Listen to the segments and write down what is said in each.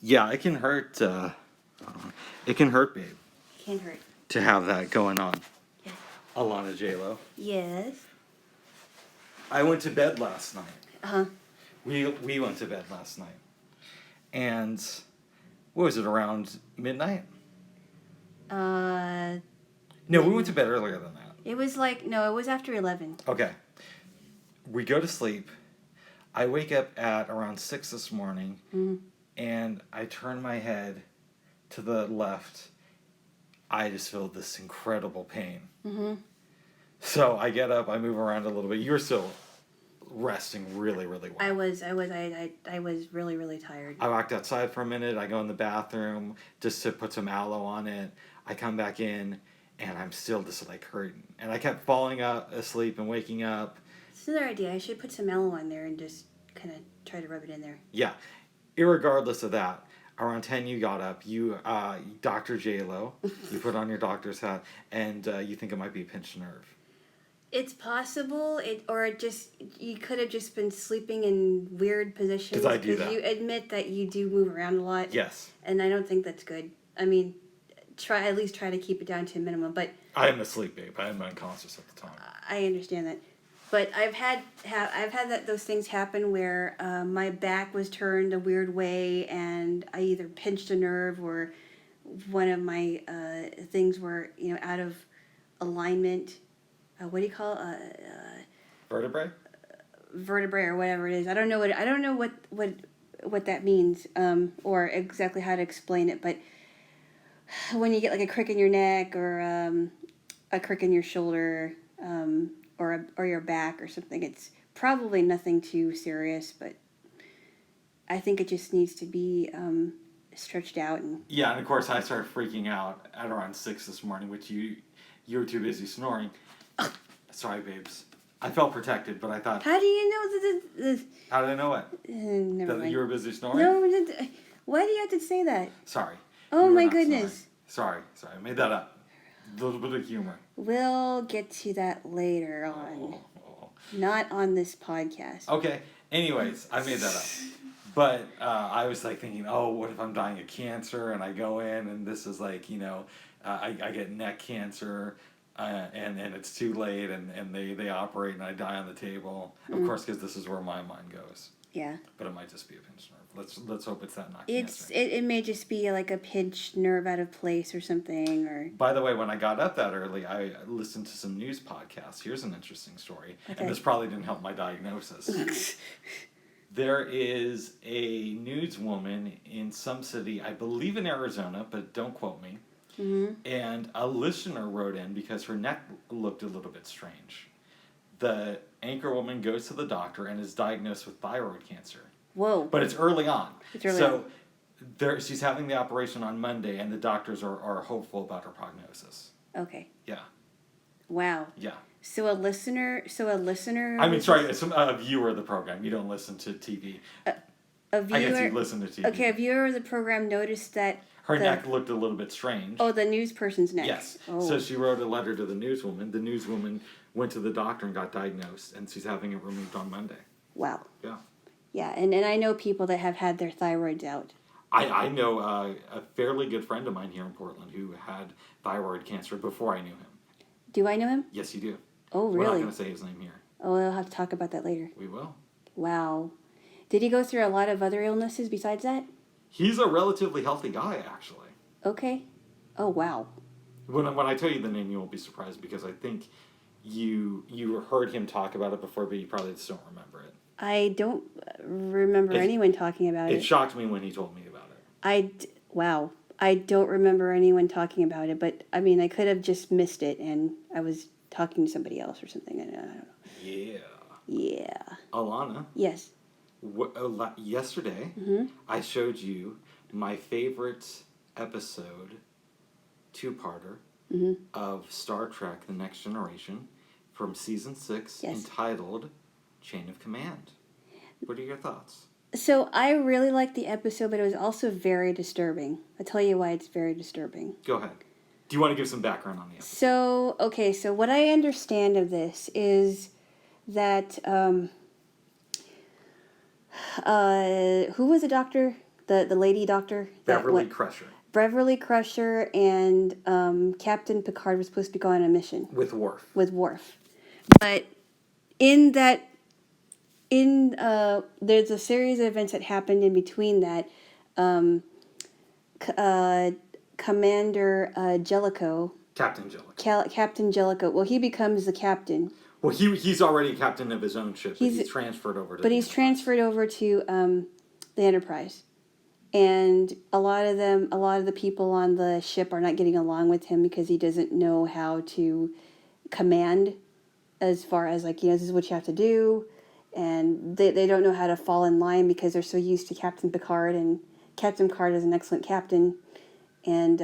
Yeah, it can hurt. It can hurt, babe, Can't hurt. to have that going on. Yes. Alana Jaylo. Yes. I went to bed last night. Uh-huh. We went to bed last night, and what was it, around midnight? No, we went to bed earlier than that. It was it was after 11. Okay. We go to sleep. I wake up at around 6 this morning, and I turn my head to the left. I just feel this incredible pain. Mm-hmm. So I get up, I move around a little bit. You're still resting really, really well. I was really, really tired. I walked outside for a minute. I go in the bathroom just to put some aloe on it. I come back in, and I'm still just hurting. And I kept falling asleep and waking up. It's another idea. I should put some aloe on there and just kind of try to rub it in there. Yeah. Irregardless of that, around 10 you got up. You, Dr. Jaylo, you put on your doctor's hat, and you think it might be a pinched nerve. It's possible, you could have just been sleeping in weird positions. Because I do that. You admit that you do move around a lot. Yes. And I don't think that's good. I mean, at least try to keep it down to a minimum. But I am asleep, babe. I am unconscious at the time. I understand that. But I've had those things happen where my back was turned a weird way, and I either pinched a nerve or one of my things were out of alignment. What do you call Vertebrae? Vertebrae or whatever it is. I don't know what that means or exactly how to explain it. But when you get a crick in your neck or a crick in your shoulder or your back or something, it's probably nothing too serious. But I think it just needs to be stretched out. Yeah, and of course I started freaking out at around 6 this morning, which you were too busy snoring. Sorry, babes. I felt protected, but I thought... How do you know How did I know it? Never mind. You were busy snoring? No, why do you have to say that? Sorry. Oh my goodness. Sorry, I made that up. A little bit of humor. We'll get to that later on. Not on this podcast. Okay, anyways, I made that up. But I was thinking, what if I'm dying of cancer and I go in and this is I get neck cancer... and it's too late, and they operate, and I die on the table. Of course, because this is where my mind goes. Yeah. But it might just be a pinched nerve. Let's hope it's that, not cancer. Cancer. It may just be a pinched nerve out of place or something. Or. By the way, when I got up that early, I listened to some news podcasts. Here's an interesting story, and this probably didn't help my diagnosis. There is a newswoman in some city, I believe in Arizona, but don't quote me. Mm-hmm. And a listener wrote in because her neck looked a little bit strange. The anchor woman goes to the doctor and is diagnosed with thyroid cancer. Whoa. But it's early on. So she's having the operation on Monday, and the doctors are hopeful about her prognosis. Okay. Yeah. Wow. Yeah. So a listener. I mean, sorry, a viewer of the program. You don't listen to TV. A viewer. I guess you listen to TV. Okay, a viewer of the program noticed that. Her neck looked a little bit strange. Oh, the news person's neck. Yes. Oh. So she wrote a letter to the newswoman. The newswoman went to the doctor and got diagnosed, and she's having it removed on Monday. Wow. Yeah. Yeah, and I know people that have had their thyroids out. I know a fairly good friend of mine here in Portland who had thyroid cancer before I knew him. Do I know him? Yes, you do. Oh, really? We're not going to say his name here. Oh, I'll have to talk about that later. We will. Wow. Did he go through a lot of other illnesses besides that? He's a relatively healthy guy, actually. Okay. Oh, wow. When I tell you the name, you won't be surprised because I think you heard him talk about it before, but you probably just don't remember it. I don't remember anyone talking about it. It shocked me when he told me about it. Wow. I don't remember anyone talking about it, but I mean, I could have just missed it and I was talking to somebody else or something. I don't know. Yeah. Yeah. Alana? Yes. Yesterday, I showed you my favorite episode, two-parter, of Star Trek The Next Generation from Season 6, entitled Chain of Command. What are your thoughts? So I really liked the episode, but it was also very disturbing. I'll tell you why it's very disturbing. Go ahead. Do you want to give some background on the episode? So what I understand of this is that, who was the doctor? the lady doctor. Beverly Crusher. Beverly Crusher and Captain Picard was supposed to be going on a mission. With Worf. But there's a series of events that happened in between that. Commander Jellicoe. Captain Jellicoe. Captain Jellicoe. Well, he becomes the captain. Well, he's already captain of his own ship, but he's transferred over to the Enterprise. Transferred over to the Enterprise. And a lot of the people on the ship are not getting along with him because he doesn't know how to command as far as, like, this is what you have to do. And they don't know how to fall in line because they're so used to Captain Picard, and Captain Picard is an excellent captain. And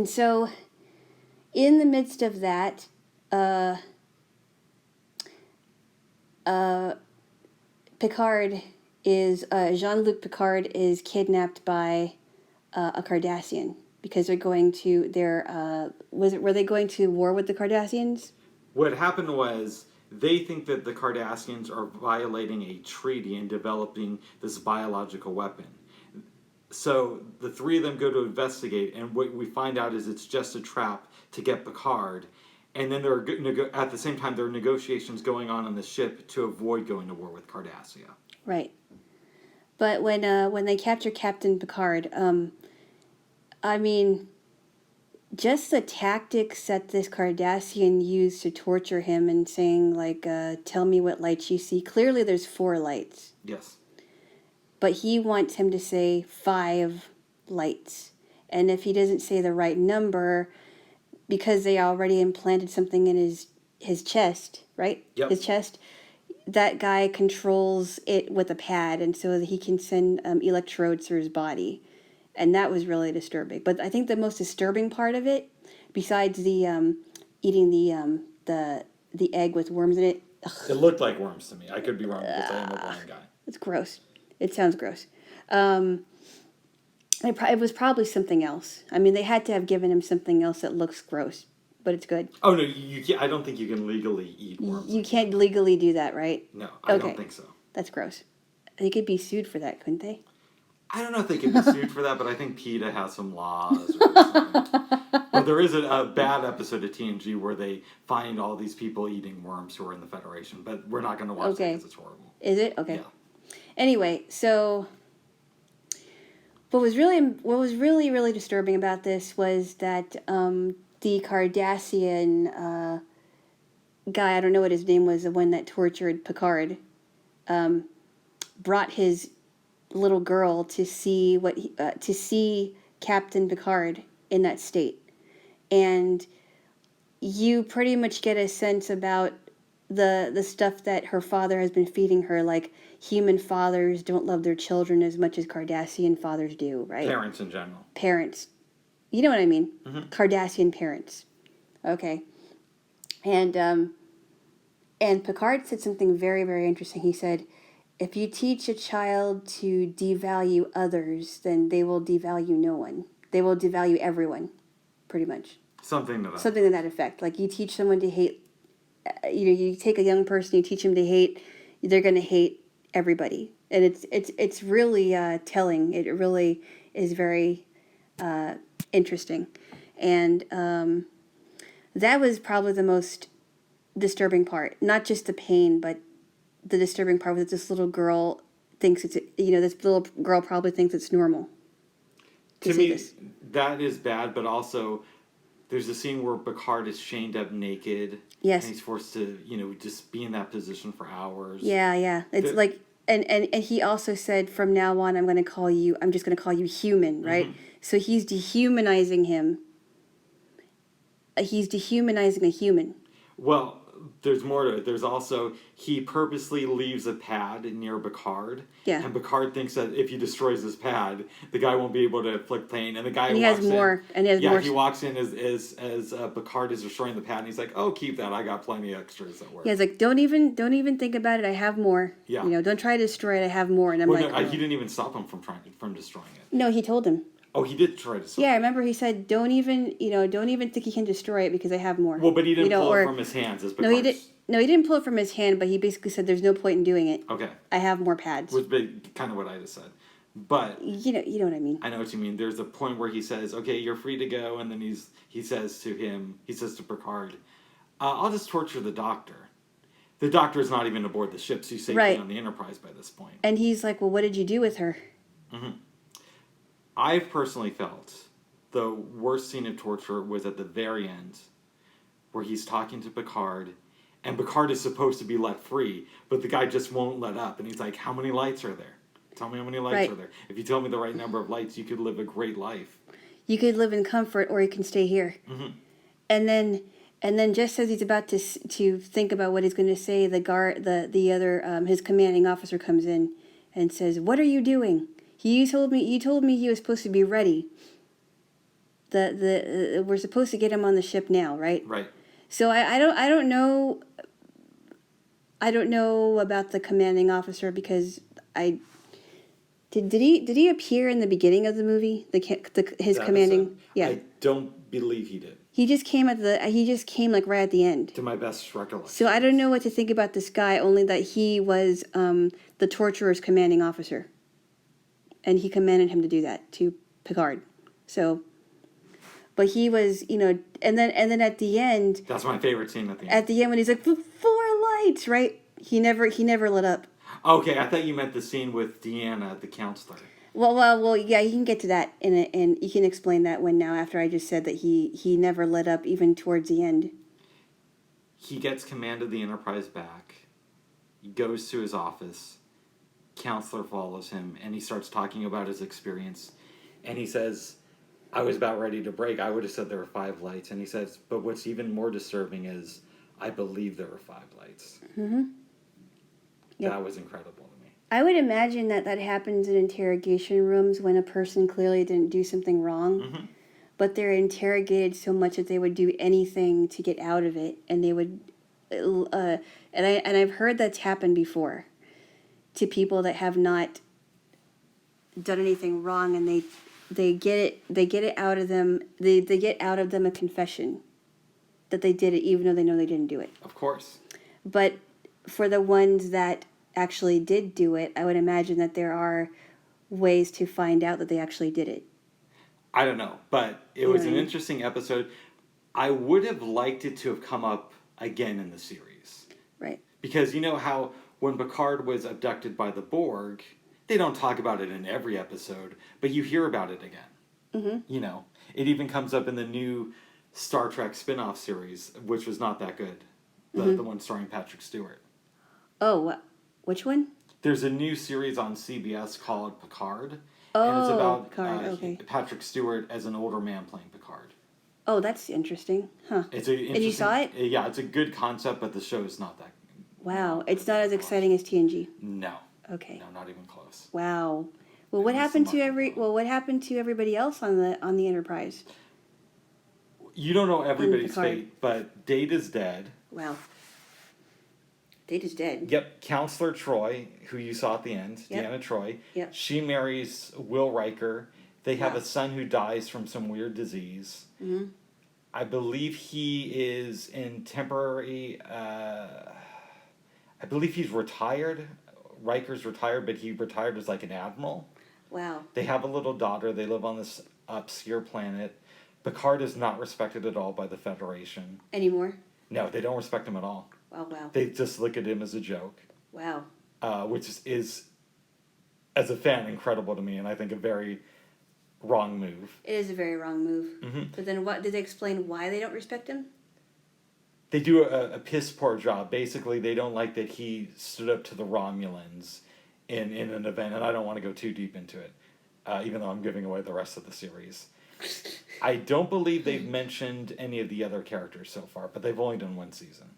so in the midst of that, Jean-Luc Picard is kidnapped by a Cardassian because were they going to war with the Cardassians? What happened was they think that the Cardassians are violating a treaty and developing this biological weapon. So the three of them go to investigate, and what we find out is it's just a trap to get Picard. And then at the same time, there are negotiations going on the ship to avoid going to war with Cardassia. Right. But when they capture Captain Picard, just the tactics that this Cardassian used to torture him and saying, like, tell me what lights you see. Clearly there's 4 lights. Yes. But he wants him to say 5 lights. And if he doesn't say the right number, because they already implanted something in his chest, right? Yep. His chest, that guy controls it with a pad, and so that he can send electrodes through his body. And that was really disturbing. But I think the most disturbing part of it, besides the eating the egg with worms in it. Ugh. It looked like worms to me. I could be wrong because I am a blind guy. It's gross. It sounds gross. It was probably something else. I mean, they had to have given him something else that looks gross, but it's good. Oh, no, you can't, I don't think you can legally eat worms. You can't legally do that, right? No, I don't think so. That's gross. They could be sued for that, couldn't they? I don't know if they could be sued for that, but I think PETA has some laws or something. But there is a bad episode of TNG where they find all these people eating worms who are in the Federation, but we're not going to watch that because it's horrible. Is it? Okay. Yeah. Anyway, so what was really disturbing about this was that the Cardassian guy, I don't know what his name was, the one that tortured Picard, brought his little girl to see Captain Picard in that state. And you pretty much get a sense about the stuff that her father has been feeding her, like human fathers don't love their children as much as Cardassian fathers do, right? Parents in general. Parents. You know what I mean? Mm-hmm. Cardassian parents. Okay. And Picard said something very, very interesting. He said, if you teach a child to devalue others, then they will devalue no one. They will devalue everyone, pretty much. Something to that effect. Like, you teach someone to hate, you take a young person, you teach them to hate, they're going to hate everybody. And it's really telling. It really is very interesting. And that was probably the most disturbing part. Not just the pain, but the disturbing part was that this little girl thinks this little girl probably thinks it's normal. To me, that is bad, but also there's a scene where Picard is chained up naked. Yes. And he's forced to, just be in that position for hours. Yeah. It's like, and he also said, from now on, I'm just going to call you human, right? Mm-hmm. So he's dehumanizing him. He's dehumanizing a human. Well, there's more to it. There's also, he purposely leaves a pad near Picard. Yeah. And Picard thinks that if he destroys this pad, the guy won't be able to inflict pain. And the guy walks in. He walks in as Picard is destroying the pad, and he's like, "Oh, keep that. I got plenty of extras at work." Yeah, he's like, "Don't even think about it. I have more. Yeah. Don't try to destroy it. I have more." And I'm he didn't even stop him from destroying it. No, he told him. Oh, he did try to stop. Yeah, I remember he said, "Don't even think he can destroy it because I have more." Well, but he didn't pull it from his hands. As No, he didn't pull it from his hand, but he basically said, "There's no point in doing it. Okay. I have more pads." Which is kind of what I just said. But you know what I mean. I know what you mean. There's a point where he says, "Okay, you're free to go," and then he says to Picard, "I'll just torture the doctor." The doctor is not even aboard the ship, so he's safely Right. on the Enterprise by this point. And he's like, "Well, what did you do with her?" Mm-hmm. I've personally felt the worst scene of torture was at the very end, where he's talking to Picard, and Picard is supposed to be let free, but the guy just won't let up, and he's like, "How many lights are there? Tell me how many lights are there. If you tell me the right number of lights, you could live a great life. You could live in comfort, or you can stay here." Mm-hmm. And then just as he's about to think about what he's going to say, the other his commanding officer comes in and says, "What are you doing? You told me he was supposed to be ready. We're supposed to get him on the ship now, right?" Right. So I don't know. I don't know about the commanding officer because did he appear in the beginning of the movie? His commanding. Yeah. I don't believe he did. He just came like right at the end. To my best recollection. So I don't know what to think about this guy, only that he was the torturer's commanding officer. And he commanded him to do that to Picard. So, but he was, and then at the end. That's my favorite scene at the end. At the end when he's like, 4 lights, right? He never lit up. Okay, I thought you meant the scene with Deanna, the counselor. Well, yeah, you can get to that, and you can explain that one now after I just said that he never lit up even towards the end. He gets command of the Enterprise back. He goes to his office. Counselor follows him, and he starts talking about his experience. And he says, "I was about ready to break. I would have said there were 5 lights." And he says, "But what's even more disturbing is I believe there were 5 lights." Mm-hmm. Yep. That was incredible to me. I would imagine that happens in interrogation rooms when a person clearly didn't do something wrong, Mm-hmm. but they're interrogated so much that they would do anything to get out of it, and they would, and I've heard that's happened before, to people that have not done anything wrong, and they get it out of them. They get out of them a confession that they did it, even though they know they didn't do it. Of course. But for the ones that actually did do it, I would imagine that there are ways to find out that they actually did it. I don't know, but it was an interesting episode. I would have liked it to have come up again in the series. Right. Because you know how when Picard was abducted by the Borg, they don't talk about it in every episode, but you hear about it again. Mm-hmm. It even comes up in the new Star Trek spin-off series, which was not that good. The one starring Patrick Stewart. Oh, which one? There's a new series on CBS called Picard. Oh, and it's about Picard, okay. Patrick Stewart as an older man playing Picard. Oh, that's interesting. Huh. And you saw it? Yeah, it's a good concept, but the show is not that. Wow, it's not as exciting as TNG. No. Okay. No, not even close. Wow. Well, what happened to everybody else on the Enterprise? You don't know everybody's fate, but Data's dead. Wow. Data's dead. Yep, Counselor Troy, who you saw at the end, Yep. Deanna Troy. Yep. She marries Will Riker. They have a son who dies from some weird disease. Mm-hmm. I believe he is in temporary. I believe he's retired. Riker's retired, but he retired as like an admiral. Wow. They have a little daughter. They live on this obscure planet. Picard is not respected at all by the Federation. Anymore? No, they don't respect him at all. Wow. They just look at him as a joke. Wow. Which is, as a fan, incredible to me, and I think a very wrong move. It is a very wrong move. Mm-hmm. But then what, did they explain why they don't respect him? They do a piss poor job. Basically, they don't like that he stood up to the Romulans in an event, and I don't want to go too deep into it, even though I'm giving away the rest of the series. I don't believe they've mentioned any of the other characters so far, but they've only done 1 season.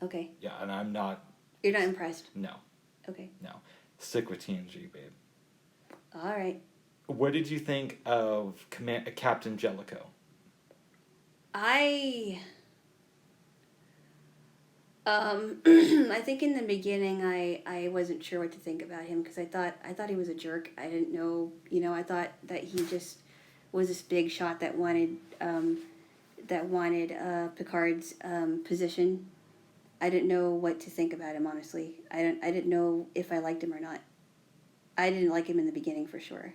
Okay. Yeah, and I'm not... You're not impressed? No. Okay. No. Stick with TNG, babe. All right. What did you think of Captain Jellicoe? I think in the beginning I wasn't sure what to think about him because I thought he was a jerk. I didn't know, I thought that he just was this big shot that wanted Picard's position. I didn't know what to think about him, honestly. I didn't know if I liked him or not. I didn't like him in the beginning for sure.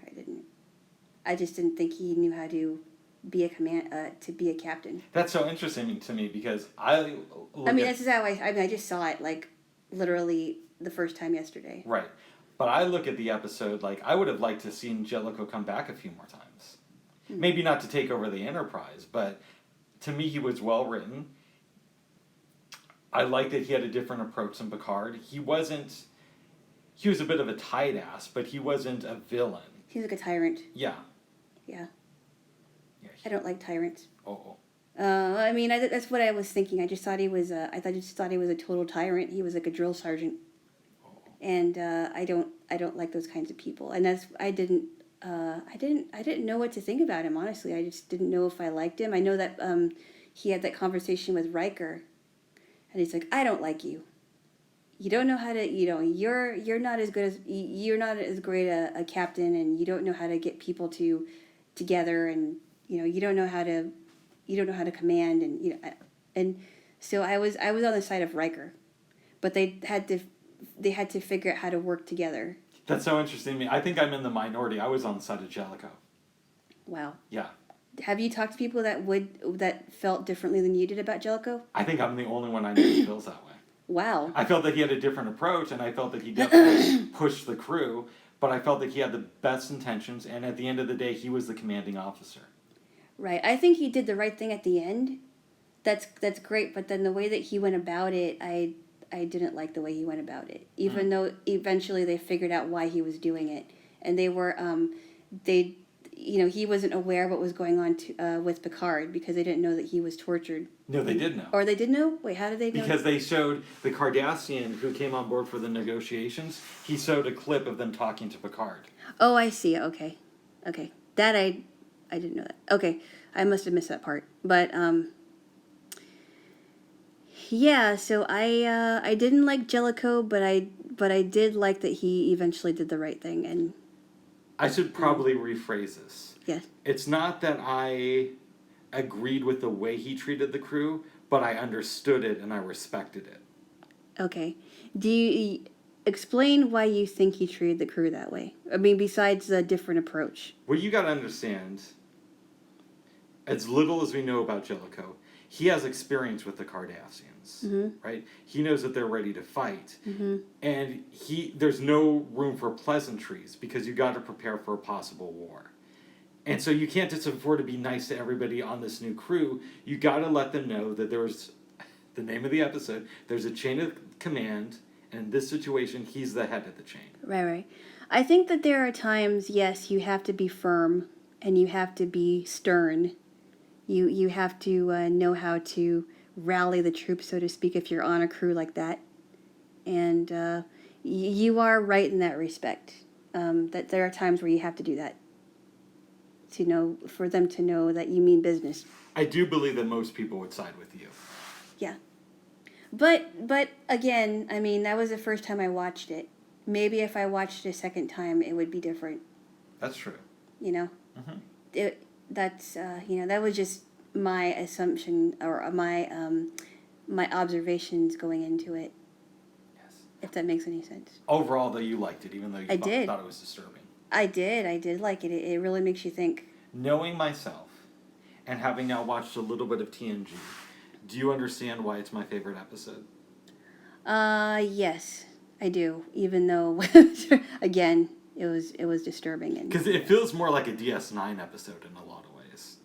I just didn't think he knew how to be a captain. That's so interesting to me because I this is how I just saw it like literally the first time yesterday. Right. But I look at the episode like I would have liked to have seen Jellicoe come back a few more times. Mm-hmm. Maybe not to take over the Enterprise, but to me he was well written. I like that he had a different approach than Picard. He was a bit of a tight ass, but he wasn't a villain. He's like a tyrant. Yeah. Yeah. I don't like tyrants. Oh. That's what I was thinking. I just thought he was a total tyrant. He was like a drill sergeant. Oh. And I don't like those kinds of people. And I didn't know what to think about him, honestly. I just didn't know if I liked him. I know that he had that conversation with Riker. And he's like, I don't like you. You don't know how to, you're not as good as, you're not as great a captain, and you don't know how to get people together, and, you don't know how to command, and so I was on the side of Riker, but they had to figure out how to work together. That's so interesting to me. I think I'm in the minority. I was on the side of Jellicoe. Wow. Yeah. Have you talked to people that felt differently than you did about Jellicoe? I think I'm the only one I know who feels that way. Wow. I felt that he had a different approach, and I felt that he definitely pushed the crew, but I felt that he had the best intentions, and at the end of the day, he was the commanding officer. Right. I think he did the right thing at the end. That's great, but then the way that he went about it, I didn't like the way he went about it. Even though eventually they figured out why he was doing it, and they were he wasn't aware of what was going on with Picard because they didn't know that he was tortured. No, they did know. Or they did know? Wait, how did they know? Because they showed the Cardassian who came on board for the negotiations, he showed a clip of them talking to Picard. Oh, I see. Okay. That I didn't know that. Okay, I must have missed that part. But, yeah, so I didn't like Jellicoe, but I did like that he eventually did the right thing, and... I should probably rephrase this. Yes. It's not that I agreed with the way he treated the crew, but I understood it and I respected it. Okay. Do you explain why you think he treated the crew that way? I mean, besides the different approach. Well, you got to understand, as little as we know about Jellicoe, he has experience with the Cardassians, right? He knows that they're ready to fight, and there's no room for pleasantries because you got to prepare for a possible war. And so you can't just afford to be nice to everybody on this new crew. You got to let them know that there's the name of the episode. There's a chain of command, and in this situation, he's the head of the chain. Right. I think that there are times, yes, you have to be firm and you have to be stern. You have to know how to rally the troops, so to speak, if you're on a crew like that. And you are right in that respect. That there are times where you have to do that. For them to know that you mean business. I do believe that most people would side with you. Yeah. But again, I mean, that was the first time I watched it. Maybe if I watched it a second time, it would be different. That's true. That was just my assumption or my observations going into it. Yes. If that makes any sense. Overall, though, you liked it, even though you thought it was disturbing. I did like it. It really makes you think. Knowing myself, and having now watched a little bit of TNG, do you understand why it's my favorite episode? Yes, I do. Even though, again, it was disturbing. Because it feels more like a DS9 episode in a lot of ways.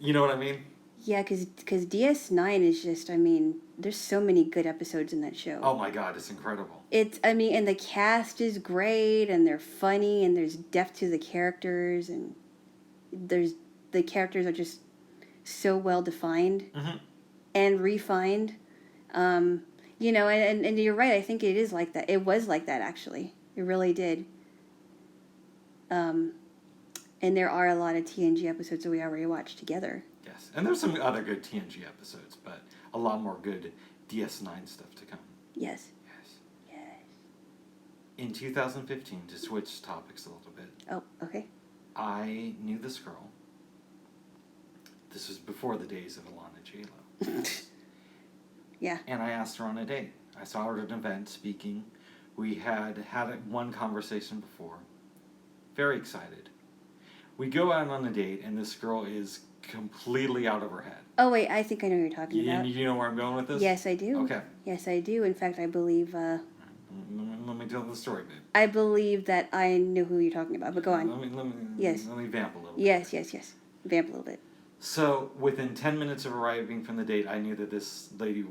You know what I mean? Yeah, because DS9 is just, I mean, there's so many good episodes in that show. Oh my God, it's incredible. And the cast is great, and they're funny, and there's depth to the characters, and the characters are just so well defined and refined. And you're right, I think it is like that. It was like that, actually. It really did. And there are a lot of TNG episodes that we already watched together. Yes, and there's some other good TNG episodes, but a lot more good DS9 stuff to come. Yes. In 2015, to switch topics a little bit. Oh, okay. I knew this girl. This was before the days of Alana Jaylo. Yeah. And I asked her on a date. I saw her at an event speaking We had one conversation before. Very excited. We go out on a date, and this girl is completely out of her head. Oh, wait, I think I know what you're talking about. You know where I'm going with this? Yes, I do. Okay. Yes, I do. In fact, I believe... Let me tell the story, babe. I believe that I know who you're talking about, but go on. Yes. Let me vamp a little bit. Yes. Vamp a little bit. So, within 10 minutes of arriving from the date, I knew that this lady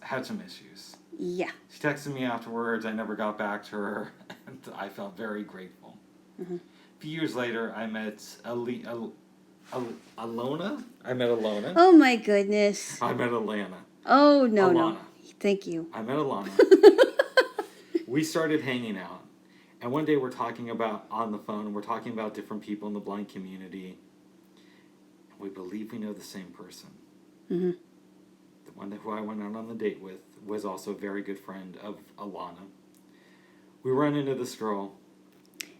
had some issues. Yeah. She texted me afterwards. I never got back to her, and I felt very grateful. Mm-hmm. A few years later, I met Alona. I met Alona. Oh, my goodness. I met Alana. Oh, no, Alana. no. Thank you. I met Alana. We started hanging out. And one day we're talking on the phone, we're talking about different people in the blind community. And we believe we know the same person. Mm-hmm. The one who I went out on the date with was also a very good friend of Alana. We run into this girl.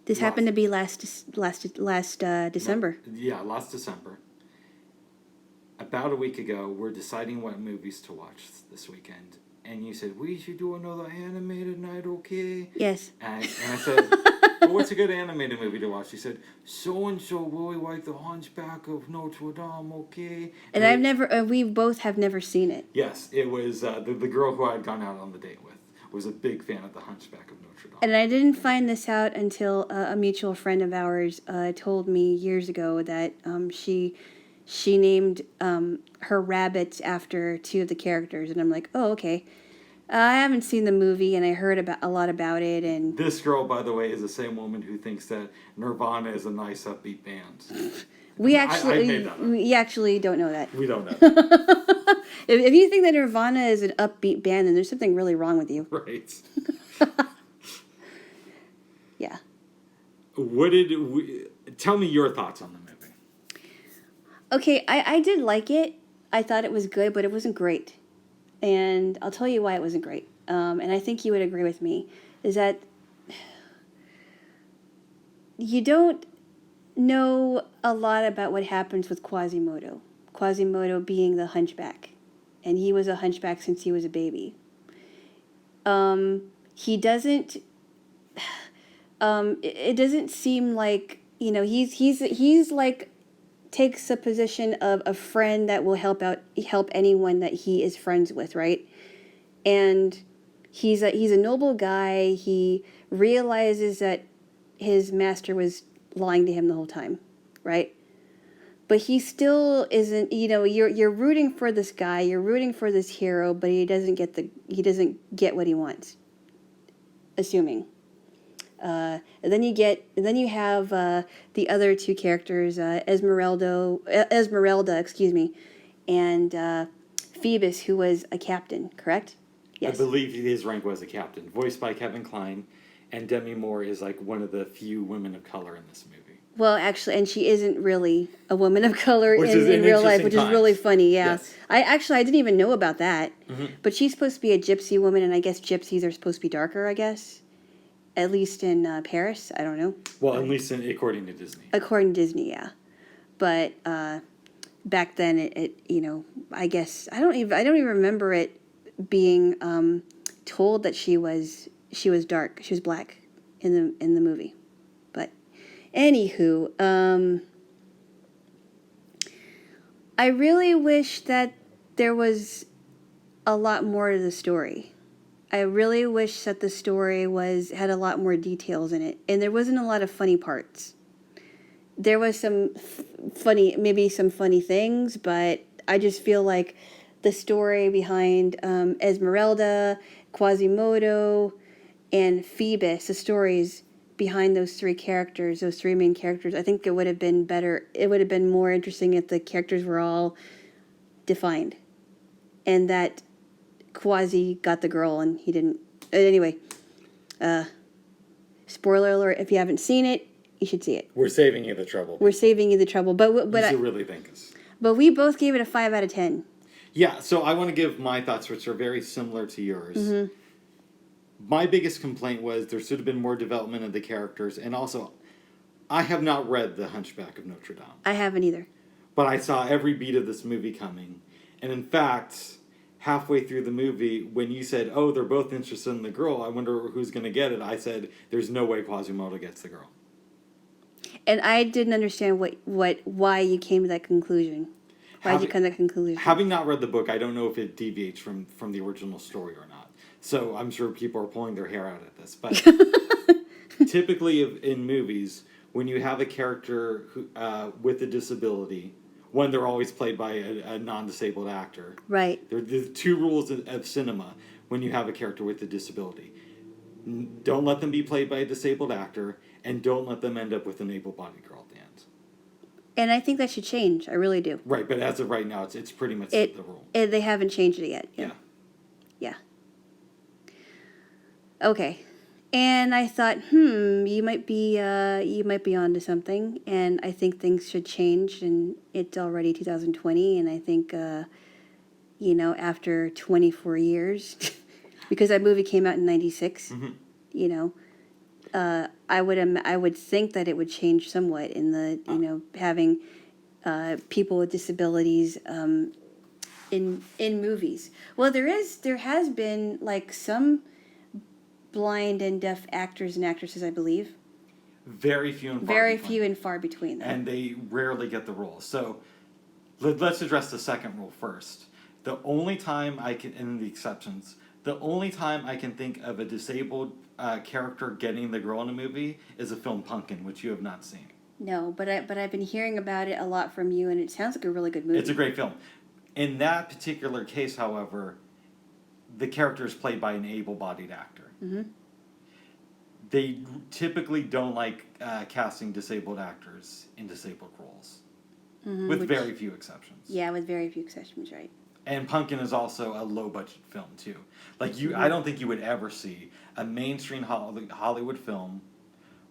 This happened to be last December. Yeah, last December. About a week ago, we're deciding what movies to watch this weekend. And you said, we should do another animated night, okay? Yes. And I said, well, what's a good animated movie to watch? She said, so-and-so really like The Hunchback of Notre Dame, okay? And we both have never seen it. Yes, it was the girl who I had gone out on the date with was a big fan of The Hunchback of Notre Dame. And I didn't find this out until a mutual friend of ours told me years ago that she named her rabbits after two of the characters, and I'm like, oh, okay. I haven't seen the movie, and I heard a lot about it. And this girl, by the way, is the same woman who thinks that Nirvana is a nice upbeat band. we actually don't know that. We don't know. If you think that Nirvana is an upbeat band, then there's something really wrong with you. Right. Yeah. Tell me your thoughts on the movie. Okay, I did like it. I thought it was good, but it wasn't great. And I'll tell you why it wasn't great. And I think you would agree with me, is that you don't know a lot about what happens with Quasimodo. Quasimodo being the hunchback. And he was a hunchback since he was a baby. He doesn't... it doesn't seem like, he's like... takes a position of a friend that will help anyone that he is friends with, right? And he's a noble guy. He realizes that his master was lying to him the whole time, right? But he still isn't. You're rooting for this guy. You're rooting for this hero, but he doesn't get what he wants. Assuming. And then you have the other two characters, Esmeralda, and Phoebus, who was a captain, correct? Yes. I believe his rank was a captain, voiced by Kevin Kline, and Demi Moore is like one of the few women of color in this movie. Well, actually, and she isn't really a woman of color in real life, which is really funny. Yeah, yes. I didn't even know about that. Mm-hmm. But she's supposed to be a gypsy woman, and I guess gypsies are supposed to be darker. I guess. At least in Paris, I don't know. Well, at least according to Disney. According to Disney, yeah. But back then, it I guess I don't even remember it being told that she was dark. She was black in the movie. But anywho, I really wish that there was a lot more to the story. I really wish that the story had a lot more details in it, and there wasn't a lot of funny parts. There was some funny things, but I just feel like the story behind Esmeralda, Quasimodo, and Phoebus, the stories behind those three main characters, I think it would have been better. It would have been more interesting if the characters were all defined, and that Quasi got the girl and he didn't. Anyway, spoiler alert, if you haven't seen it, you should see it. We're saving you the trouble. We're saving you the trouble. But you should really think us. But we both gave it a 5 out of 10. Yeah, so I want to give my thoughts, which are very similar to yours. Mm-hmm. My biggest complaint was there should have been more development of the characters, and also, I have not read The Hunchback of Notre Dame. I haven't either. But I saw every beat of this movie coming, and in fact, halfway through the movie, when you said, "Oh, they're both interested in the girl. I wonder who's going to get it." I said, "There's no way Quasimodo gets the girl." And I didn't understand why you came to that conclusion. Why did you come to that conclusion? Having not read the book, I don't know if it deviates from the original story or not. So I'm sure people are pulling their hair out at this. But typically in movies, when you have a character who, with a disability, one, they're always played by a non-disabled actor. Right. There's two rules of cinema when you have a character with a disability. Don't let them be played by a disabled actor, and don't let them end up with an able-bodied girl at the end. And I think that should change. I really do. Right, but as of right now, it's pretty much the rule. They haven't changed it yet. Yeah. Yeah. Okay. And I thought, you might be onto something, and I think things should change, and it's already 2020, and I think, after 24 years, because that movie came out in 96, I would think that it would change somewhat in the, having people with disabilities in movies. Well, there has been, like, some blind and deaf actors and actresses, I believe. Very few and far between. Though. And they rarely get the role. So let's address the second rule first. The only time and the exceptions, the only time I can think of a disabled character getting the girl in a movie is a film Pumpkin, which you have not seen. No, but I've been hearing about it a lot from you, and it sounds like a really good movie. It's a great film. In that particular case, however, the character is played by an able-bodied actor. Mm-hmm. They typically don't like casting disabled actors in disabled roles, with very few exceptions. Yeah, with very few exceptions, right. And Pumpkin is also a low-budget film, too. Like, I don't think you would ever see a mainstream Hollywood film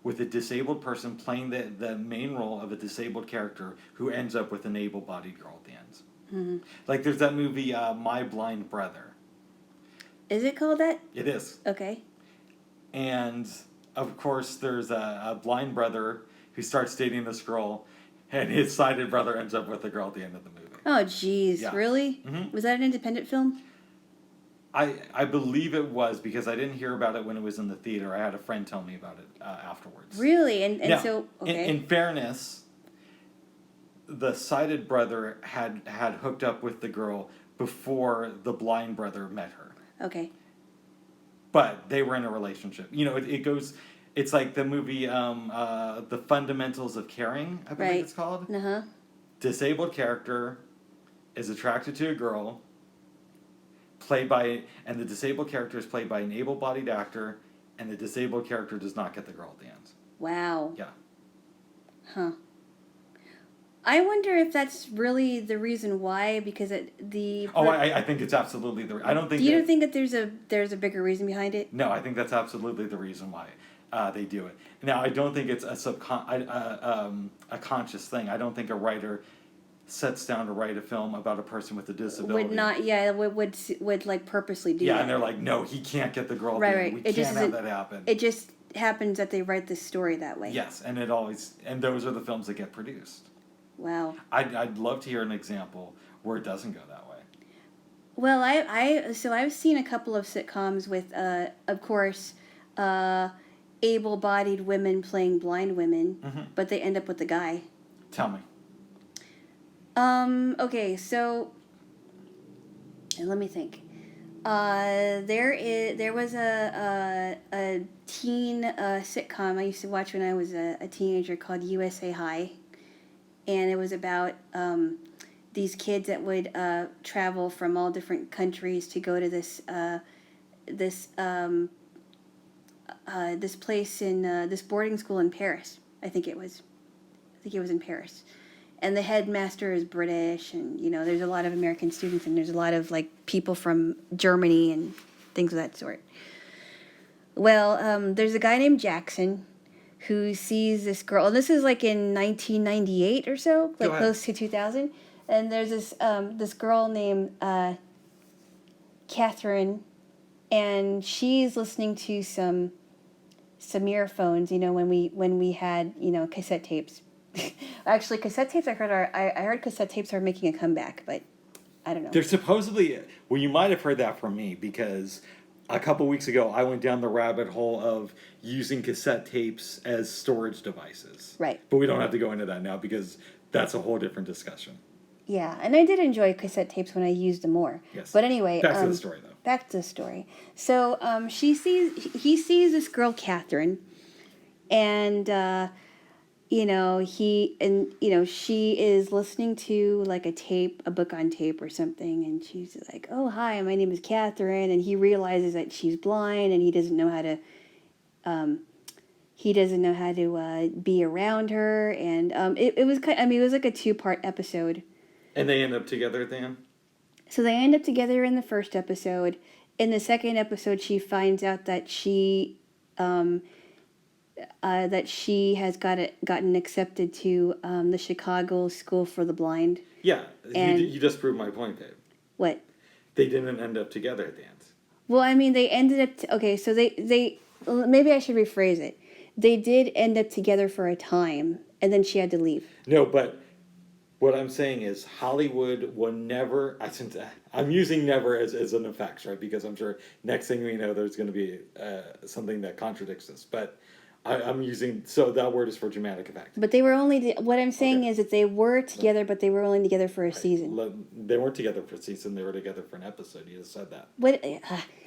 with a disabled person playing the main role of a disabled character who ends up with an able-bodied girl at the end. Mm-hmm. Like, there's that movie, My Blind Brother. Is it called that? It is. Okay. And, of course, there's a blind brother who starts dating this girl, and his sighted brother ends up with the girl at the end of the movie. Oh, jeez. Yeah. Really? Mm-hmm. Was that an independent film? I believe it was, because I didn't hear about it when it was in the theater. I had a friend tell me about it afterwards. Really? And now, so, okay. In fairness, the sighted brother had hooked up with the girl before the blind brother met her. Okay. But they were in a relationship. It goes... It's like the movie, The Fundamentals of Caring, I believe it's called. Uh-huh. Disabled character is attracted to a girl, and the disabled character is played by an able-bodied actor, and the disabled character does not get the girl at the end. Wow. Yeah. Huh. I wonder if that's really the reason why, because I think it's absolutely the. I don't think. Do you think that there's a bigger reason behind it? No, I think that's absolutely the reason why they do it. Now, I don't think it's a conscious thing. I don't think a writer sets down to write a film about a person with a disability. Would like purposely do that. Yeah, and they're like, no, he can't get the girl. Right. We can't have that happen. It just happens that they write the story that way. Yes, and those are the films that get produced. Wow. I'd love to hear an example where it doesn't go that way. Well, I've seen a couple of sitcoms with, of course, able-bodied women playing blind women, but they end up with the guy. Tell me. Okay, so let me think. There was a teen sitcom I used to watch when I was a teenager called USA High. And it was about these kids that would travel from all different countries to go to this place in this boarding school in Paris. I think it was in Paris. And the headmaster is British, and there's a lot of American students, and there's a lot of like people from Germany and things of that sort. Well, there's a guy named Jackson who sees this girl, and this is like in 1998 or so, like close to 2000. And there's this girl named Catherine, and she's listening to some earphones. When we had cassette tapes. Actually, cassette tapes. I heard cassette tapes are making a comeback, but I don't know. There's supposedly, well, you might have heard that from me because a couple weeks ago I went down the rabbit hole of using cassette tapes as storage devices. Right. But we don't have to go into that now because that's a whole different discussion. Yeah, and I did enjoy cassette tapes when I used them more. Yes. But anyway, back to the story though. Back to the story. So he sees this girl Catherine, and she is listening to like a book on tape or something, and she's like, "Oh, hi, my name is Catherine," and he realizes that she's blind and he doesn't know how to be around her, and it was it was like a 2-part episode. And they end up together at the end? So they end up together in the first episode. In the second episode, she finds out that she has gotten accepted to the Chicago School for the Blind. Yeah, and you just proved my point, babe. What? They didn't end up together at the end. Well, I mean, they ended up... okay, so they... Maybe I should rephrase it. They did end up together for a time, and then she had to leave. No, but what I'm saying is Hollywood will never... I'm using never as an effect, right? Because I'm sure next thing we know, there's going to be something that contradicts this. But I'm using... So that word is for dramatic effect. But they were only... What I'm saying is that they were together, but they were only together for a season. They weren't together for a season. They were together for an episode. You just said that. What?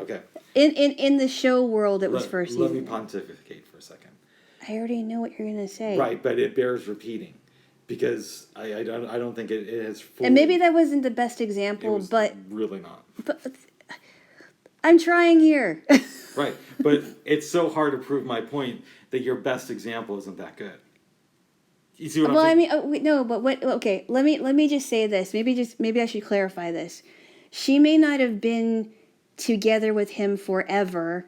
Okay. In the show world, it was for a season. Let me pontificate for a second. I already know what you're going to say. Right, but it bears repeating. Because I don't think it is fully... And maybe that wasn't the best example, but... really not. But I'm trying here. Right, but it's so hard to prove my point that your best example isn't that good. You see what I'm saying? I mean, no, but what... Okay, let me just say this. Maybe I should clarify this. She may not have been together with him forever,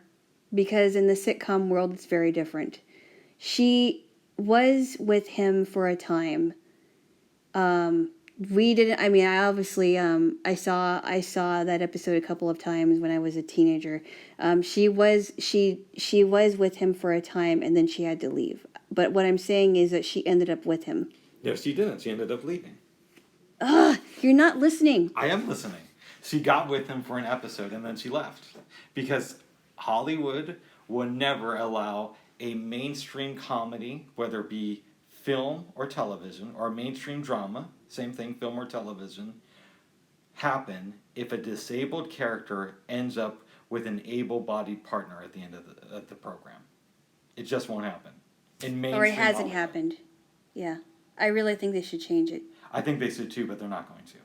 because in the sitcom world, it's very different. She was with him for a time. We didn't... I mean, I obviously... I saw that episode a couple of times when I was a teenager. She was with him for a time, and then she had to leave. But what I'm saying is that she ended up with him. No, she didn't. She ended up leaving. Ugh, you're not listening. I am listening. She got with him for an episode, and then she left. Because Hollywood will never allow a mainstream comedy, whether it be film or television, or a mainstream drama, same thing, film or television, happen if a disabled character ends up with an able-bodied partner at the end of the program. It just won't happen. In mainstream Or it hasn't Hollywood. happened. Yeah. I really think they should change it. I think they should too, but they're not going to.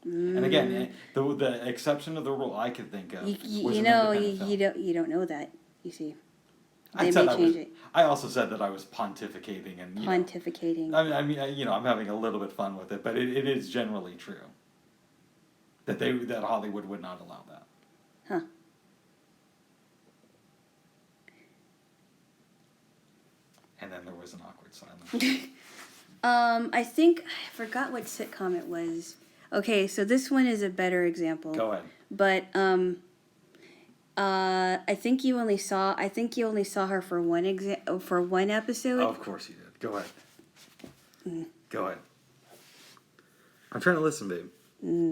And again, the exception of the rule I could think of was you an know, independent film. you don't know that, you see. I also said that I was pontificating and pontificating. I mean, I'm having a little bit fun with it, but it is generally true that Hollywood would not allow that. Huh. And then there was an awkward silence. I forgot what sitcom it was. Okay, so this one is a better example. Go ahead. But I think you only saw her for one episode. Oh, of course you did. Go ahead. Go ahead. I'm trying to listen, babe.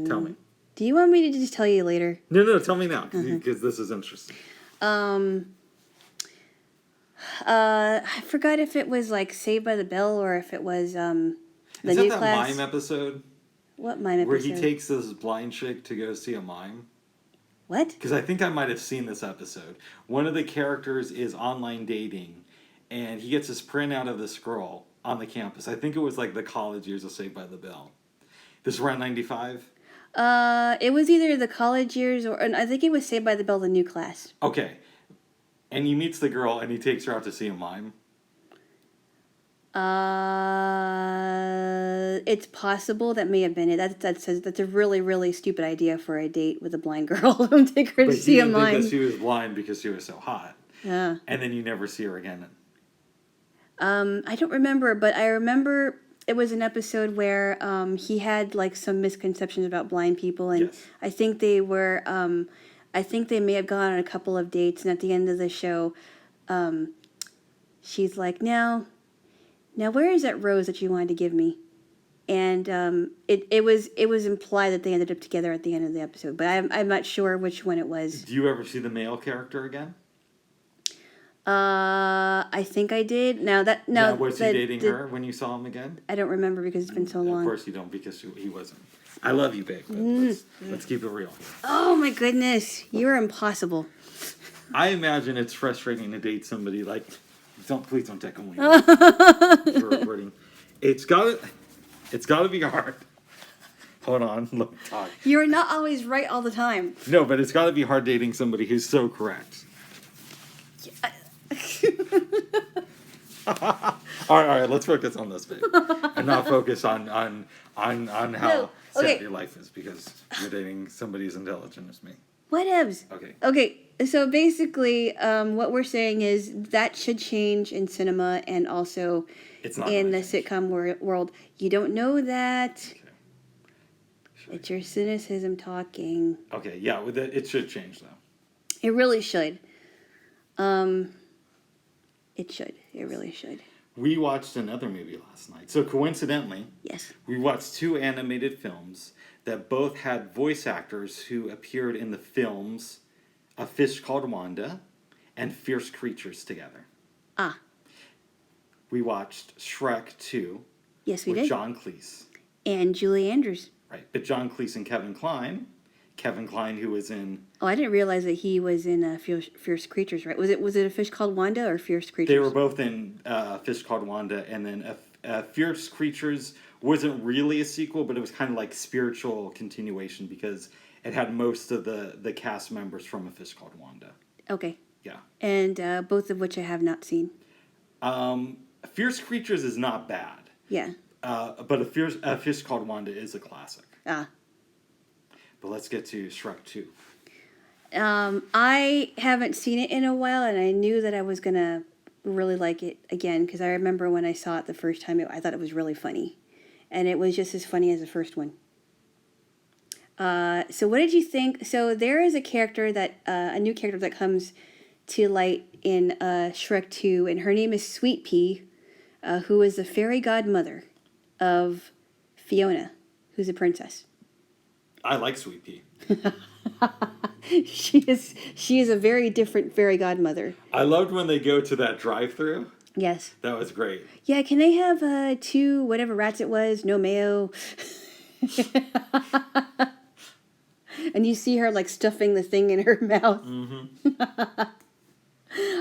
Tell me. Do you want me to just tell you later? No, tell me now, because this is interesting. I forgot if it was like Saved by the Bell or if it was the Is new that class. mime episode? What mime episode? Where he takes this blind chick to go see a mime? What? Because I think I might have seen this episode. One of the characters is online dating, and he gets his printout of this girl on the campus. I think it was like the college years of Saved by the Bell. This is around 95? It was either the college years or I think it was Saved by the Bell, the new class. Okay. And he meets the girl, and he takes her out to see a mime. It's possible that may have been it. That's a really, really stupid idea for a date with a blind girl. Don't take her to see a mime. But he didn't think that she was blind because she was so hot. Yeah. And then you never see her again. I don't remember, but I remember it was an episode where he had like some misconceptions about blind people, and Yes. I think they were. I think they may have gone on a couple of dates, and at the end of the show, she's like, Now, where is that rose that you wanted to give me? and it was implied that they ended up together at the end of the episode, but I'm not sure which one it was. Do you ever see the male character again? I think I did. Now, was he dating her when you saw him again? I don't remember because it's been so long. Of course you don't, because he wasn't. I love you, babe, but let's keep it real. Oh my goodness, you're impossible. I imagine it's frustrating to date somebody like, please don't take away. For recording. It's gotta be hard. Hold on, let me talk. You're not always right all the time. No, but it's gotta be hard dating somebody who's so correct. all right, let's focus on this, babe, and not focus on how sad your life is because you're dating somebody as intelligent as me. Whatevs. Okay. So basically, what we're saying is that should change in cinema and also in the sitcom world. You don't know that. Okay. It's your cynicism talking. Okay, yeah, it should change though. It really should. It should. It really should. We watched another movie last night. So coincidentally, yes, we watched 2 animated films that both had voice actors who appeared in the films A Fish Called Wanda and Fierce Creatures together. Ah. We watched Shrek 2. Yes, we did. With John Cleese. And Julie Andrews. Right. But John Cleese and Kevin Kline, who was in... Oh, I didn't realize that he was in Fierce Creatures, right? Was it A Fish Called Wanda or Fierce Creatures? They were both in A Fish Called Wanda, and then Fierce Creatures wasn't really a sequel, but it was kind of like spiritual continuation because it had most of the cast members from A Fish Called Wanda. Okay. Yeah. And both of which I have not seen. Fierce Creatures is not bad. Yeah. But A Fish Called Wanda is a classic. Ah. But let's get to Shrek 2. I haven't seen it in a while, and I knew that I was going to really like it again, because I remember when I saw it the first time, I thought it was really funny. And it was just as funny as the first one. So what did you think? So there is a character a new character that comes to light in Shrek 2, and her name is Sweet Pea, who is the fairy godmother of Fiona, who's a princess. I like Sweet Pea. She is a very different fairy godmother. I loved when they go to that drive-thru. Yes. That was great. Yeah, can they have 2 whatever rats it was, no mayo? And you see her like stuffing the thing in her mouth. Mm-hmm.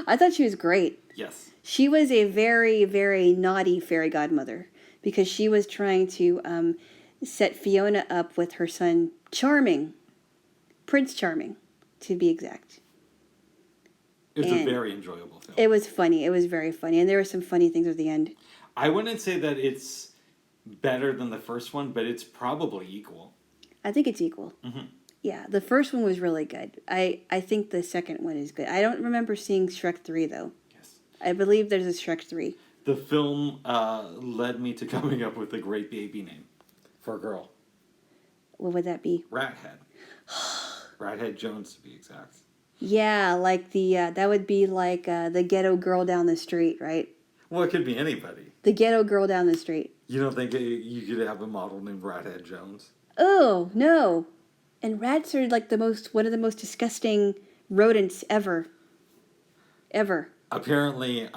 I thought she was great. Yes. She was a very, very naughty fairy godmother because she was trying to set Fiona up with her son Charming. Prince Charming, to be exact. It's a very enjoyable film. It was funny. It was very funny. And there were some funny things at the end. I wouldn't say that it's better than the first one, but it's probably equal. I think it's equal. Mm-hmm. Yeah, the first one was really good. I think the second one is good. I don't remember seeing Shrek 3, though. Yes. I believe there's a Shrek 3. The film led me to coming up with a great baby name for a girl. What would that be? Rathead. Rathead Jones, to be exact. Yeah, like that would be like the ghetto girl down the street, right? Well, it could be anybody. The ghetto girl down the street. You don't think you could have a model named Rathead Jones? Oh, no. And rats are like one of the most disgusting rodents ever. Ever. Apparently,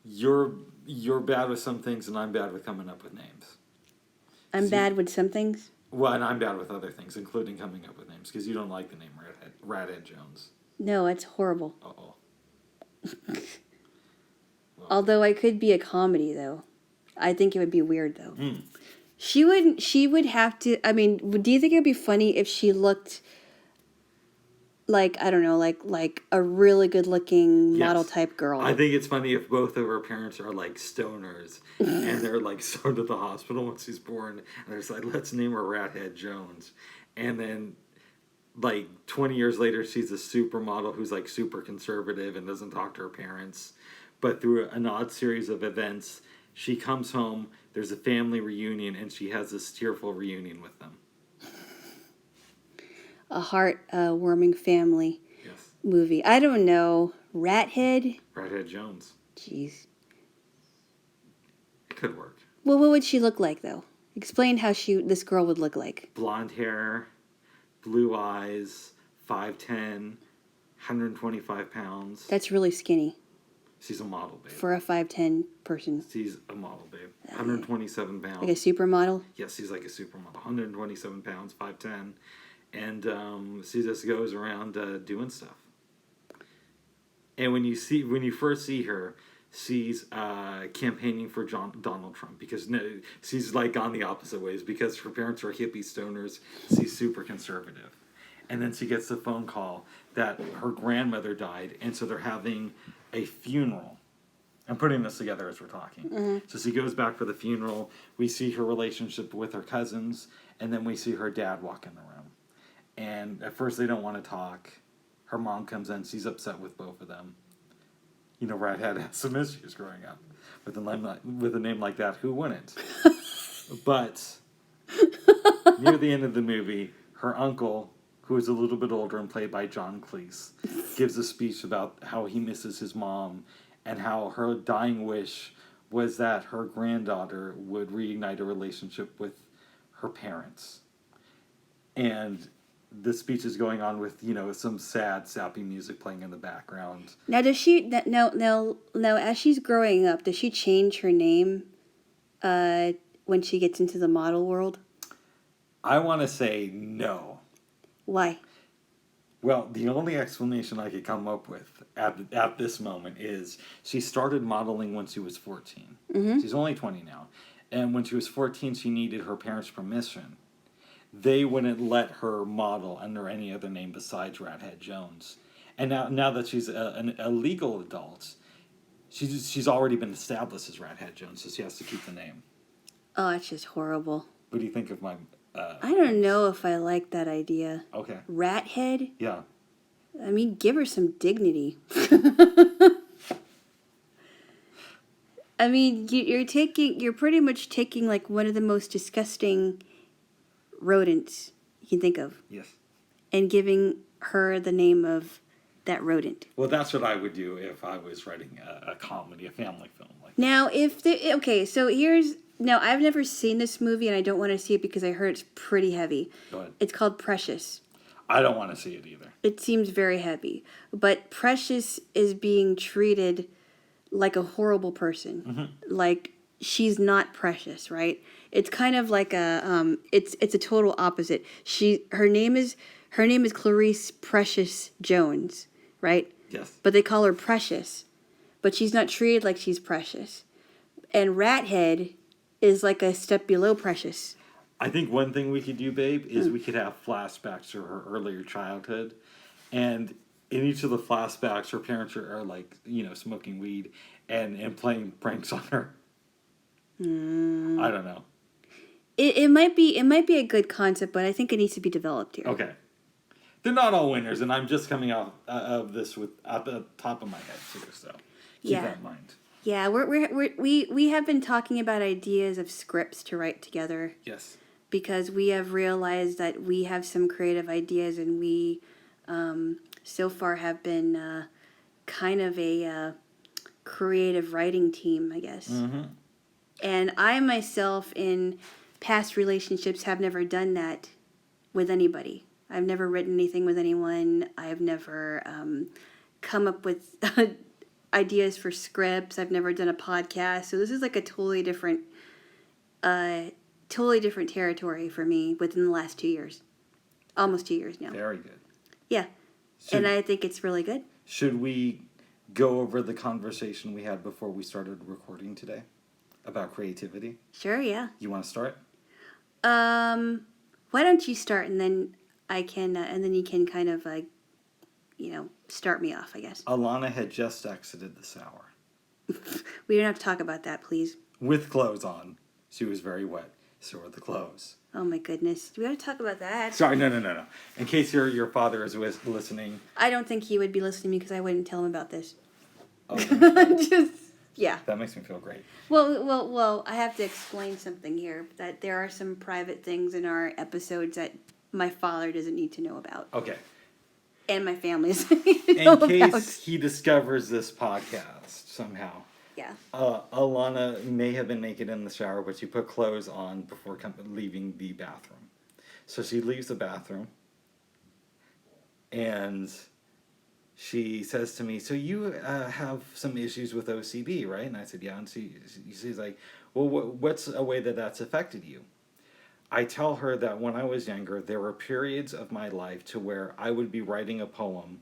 you're bad with some things, and I'm bad with coming up with names. I'm bad with some things? Well, and I'm bad with other things, including coming up with names, because you don't like the name Rathead Jones. No, it's horrible. Uh-oh. Well, although I could be a comedy, though. I think it would be weird, though. Mm. She would have to, I mean, do you think it would be funny if she looked like, I don't know, like a really good-looking model type girl? I think it's funny if both of her parents are like stoners and they're like stoned at the hospital when she's born, and they're just like, let's name her Rathead Jones. And then like 20 years later, she's a supermodel who's like super conservative and doesn't talk to her parents. But through an odd series of events, she comes home, there's a family reunion, and she has this tearful reunion with them. A heart-warming family movie. I don't know. Rathead Jones. Jeez. It could work. Well, what would she look like, though? Explain how this girl would look like. Blonde hair, blue eyes, 5'10", 125 pounds. That's really skinny. She's a model, babe. For a 5'10" person. She's a model, babe. 127 pounds. Like a supermodel? Yes, she's like a supermodel. 127 pounds, 5'10". And she just goes around doing stuff. And when you first see her, she's campaigning for Donald Trump because she's like on the opposite ways because her parents are hippie stoners. She's super conservative. And then she gets the phone call that her grandmother died, and so they're having a funeral. I'm putting this together as we're talking. Mm-hmm. So she goes back for the funeral. We see her relationship with her cousins, and then we see her dad walk in the room. And at first they don't want to talk. Her mom comes in. She's upset with both of them. You know, Redhead has some issues growing up. With a name like that, who wouldn't? But near the end of the movie, her uncle, who is a little bit older and played by John Cleese, gives a speech about how he misses his mom and how her dying wish was that her granddaughter would reignite a relationship with her parents. And the speech is going on with, some sad, sappy music playing in the background. Now, does she, now, as she's growing up, does she change her name when she gets into the model world? I want to say no. Why? Well, the only explanation I could come up with at this moment is she started modeling when she was 14. Mm-hmm. She's only 20 now. And when she was 14, she needed her parents' permission. They wouldn't let her model under any other name besides Rathead Jones. And now that she's a legal adult, she's already been established as Rathead Jones, so she has to keep the name. Oh, that's just horrible. What do you think of my... I don't know if I like that idea. Okay. Rathead? Yeah. I mean, give her some dignity. I mean, you're pretty much taking like one of the most disgusting rodents you can think of. Yes. And giving her the name of that rodent. Well, that's what I would do if I was writing a comedy, a family film. Now, Now, I've never seen this movie, and I don't want to see it because I heard it's pretty heavy. Go ahead. It's called Precious. I don't want to see it either. It seems very heavy. But Precious is being treated like a horrible person. Mm-hmm. Like, she's not precious, right? It's kind of like it's a total opposite. Her name is Clarice Precious Jones, right? Yes. But they call her Precious. But she's not treated like she's precious. And Rathead is like a step below Precious. I think one thing we could do, babe, is we could have flashbacks to her earlier childhood. And in each of the flashbacks, her parents are like, smoking weed and playing pranks on her. I don't know. It might be a good concept, but I think it needs to be developed here. Okay. They're not all winners, and I'm just coming out of this at the top of my head, too, so keep that in mind. Yeah, we have been talking about ideas of scripts to write together. Yes. Because we have realized that we have some creative ideas, and we so far have been kind of a creative writing team, I guess. Mm-hmm. And I myself, in past relationships, have never done that with anybody. I've never written anything with anyone. I've never come up with ideas for scripts. I've never done a podcast. So this is like a totally different territory for me within the last 2 years. Almost 2 years now. Very good. Yeah. And I think it's really good. Should we go over the conversation we had before we started recording today about creativity? Sure, yeah. You want to start? Why don't you start, and then I can, and then you can kind of start me off, I guess. Alana had just exited the shower. We don't have to talk about that, please. With clothes on. She was very wet. So were the clothes. Oh my goodness. Do we have to talk about that? Sorry, no. In case your father is listening. I don't think he would be listening because I wouldn't tell him about this. Okay. Yeah. That makes me feel great. Well, I have to explain something here. That there are some private things in our episodes that my father doesn't need to know about. Okay. And my family doesn't need to know about. In case he discovers this podcast somehow. Yeah. Alana may have been naked in the shower, but she put clothes on before leaving the bathroom. So she leaves the bathroom, and she says to me, "So you have some issues with OCD, right?" And I said, "Yeah." And she's like, "Well, what's a way that that's affected you?" I tell her that when I was younger, there were periods of my life to where I would be writing a poem,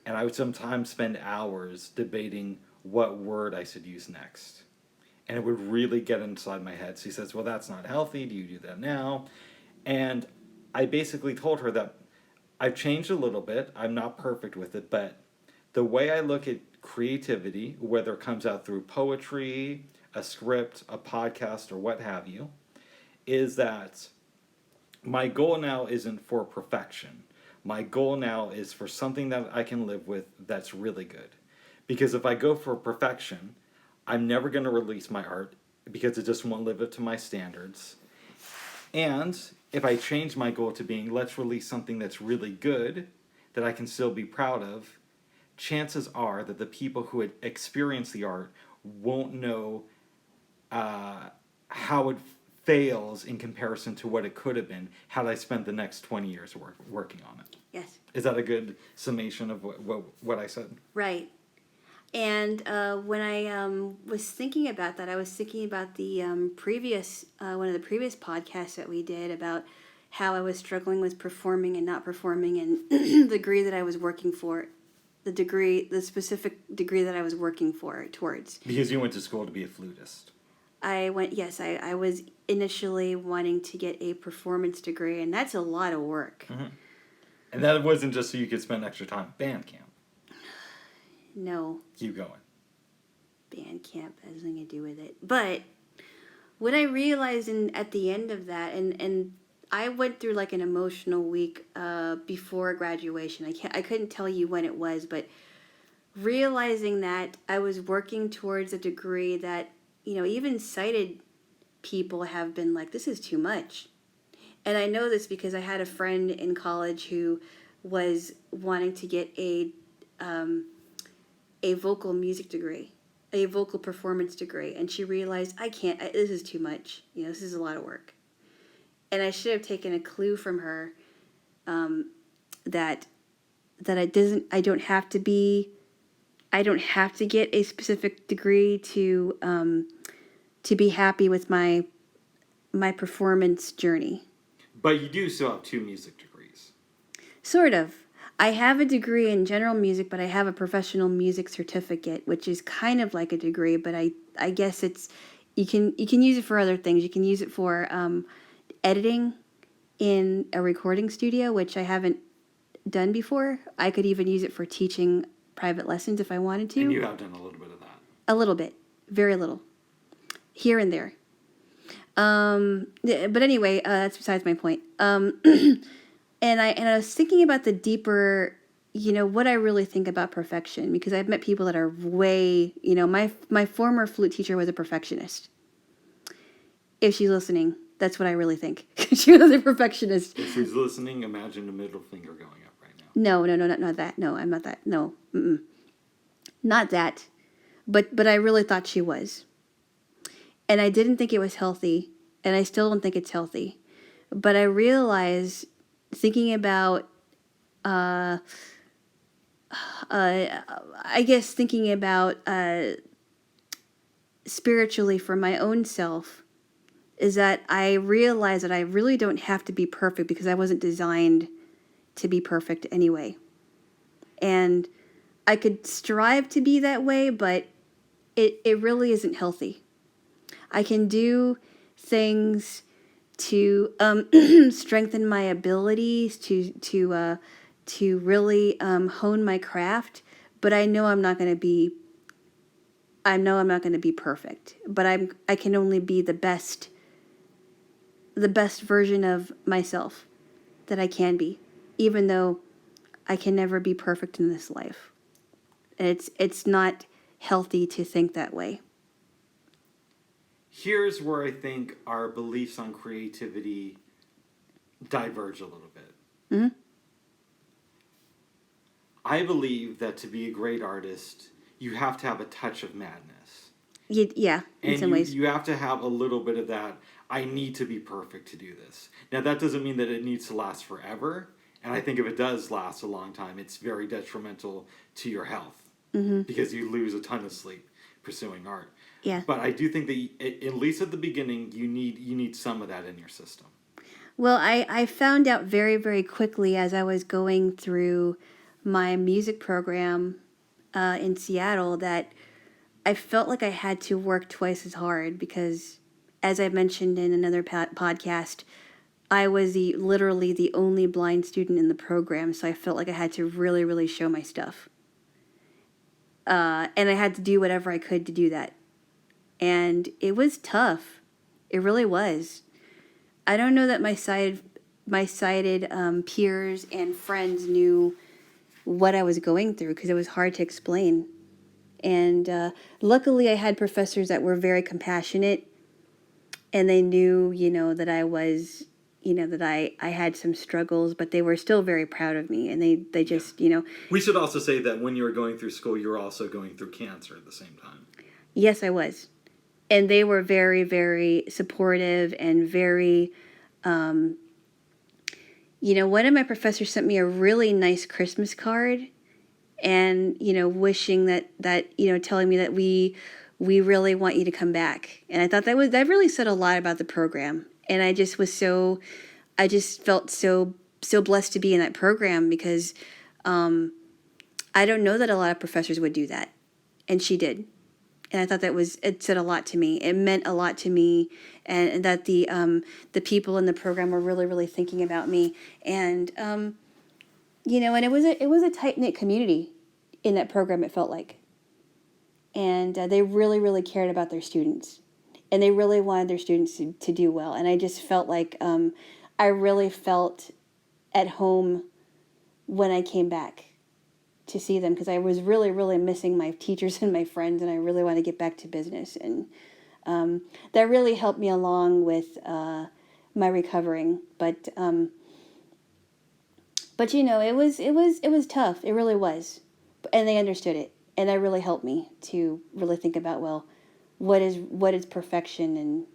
and I would sometimes spend hours debating what word I should use next. And it would really get inside my head. She says, "Well, that's not healthy. Do you do that now?" And I basically told her that I've changed a little bit. I'm not perfect with it, but the way I look at creativity, whether it comes out through poetry, a script, a podcast, or what have you, is that my goal now isn't for perfection. My goal now is for something that I can live with that's really good. Because if I go for perfection, I'm never going to release my art because it just won't live up to my standards. And if I change my goal to being, let's release something that's really good, that I can still be proud of, chances are that the people who had experienced the art won't know how it fails in comparison to what it could have been had I spent the next 20 years working on it. Yes. Is that a good summation of what I said? Right. And when I was thinking about that, I was thinking about the previous one of the previous podcasts that we did about how I was struggling with performing and not performing, and the degree that I was working for, the specific degree that I was working for towards. Because you went to school to be a flutist. I was initially wanting to get a performance degree, and that's a lot of work. Mm-hmm. And that wasn't just so you could spend extra time at band camp. No. Keep going. Band camp has nothing to do with it. But what I realized at the end of that, and I went through like an emotional week before graduation. I couldn't tell you when it was, but realizing that I was working towards a degree that, even sighted people have been like, this is too much. And I know this because I had a friend in college who was wanting to get a vocal music degree, a vocal performance degree, and she realized, this is too much. This is a lot of work. And I should have taken a clue from her that I don't have to get a specific degree to be happy with my performance journey. But you do still have 2 music degrees. Sort of. I have a degree in general music, but I have a professional music certificate, which is kind of like a degree, but I guess you can use it for other things. You can use it for editing in a recording studio, which I haven't done before. I could even use it for teaching private lessons if I wanted to. And you have done a little bit of that. A little bit. Very little. Here and there. But anyway, that's besides my point. And I was thinking about the deeper, what I really think about perfection, because I've met people that are way, my former flute teacher was a perfectionist. If she's listening, that's what I really think. She was a perfectionist. If she's listening, imagine a middle finger going up right now. No, not that. No, I'm not that. No, not that. But I really thought she was. And I didn't think it was healthy, and I still don't think it's healthy. But I realized, thinking about, spiritually for my own self, is that I realized that I really don't have to be perfect because I wasn't designed to be perfect anyway. And I could strive to be that way, but it really isn't healthy. I can do things to strengthen my abilities, to really hone my craft, but I know I'm not going to be perfect. But I can only be the best version of myself that I can be, even though I can never be perfect in this life. And it's not healthy to think that way. Here's where I think our beliefs on creativity diverge a little bit. Mm-hmm. I believe that to be a great artist, you have to have a touch of madness. Yeah, in And some ways. you have to have a little bit of that, I need to be perfect to do this. Now, that doesn't mean that it needs to last forever. And I think if it does last a long time, it's very detrimental to your health because you lose a ton of sleep pursuing art. Yeah. But I do think that at least at the beginning, you need some of that in your system. Well, I found out very, very quickly as I was going through my music program in Seattle that I felt like I had to work twice as hard because, as I mentioned in another podcast, I was literally the only blind student in the program, so I felt like I had to really, really show my stuff. And I had to do whatever I could to do that. And it was tough. It really was. I don't know that my sighted peers and friends knew what I was going through because it was hard to explain. And luckily, I had professors that were very compassionate, and they knew, that I was, that I had some struggles, but they were still very proud of me, and they just, We should also say that when you were going through school, you were also going through cancer at the same time. Yes, I was. And they were very, very supportive and very, one of my professors sent me a really nice Christmas card and, wishing that, telling me that we really want you to come back. And I thought that really said a lot about the program. And I just felt so blessed to be in that program because I don't know that a lot of professors would do that. And she did. And I thought it said a lot to me. It meant a lot to me, and that the people in the program were really, really thinking about me. And and it was a tight knit community in that program. It felt like, and they really, really cared about their students, and they really wanted their students to do well. And I just felt like I really felt at home when I came back to see them because I was really, really missing my teachers and my friends, and I really want to get back to business. And that really helped me along with my recovering. But it was tough. It really was, and they understood it, and that really helped me to really think about, well, what is perfection, and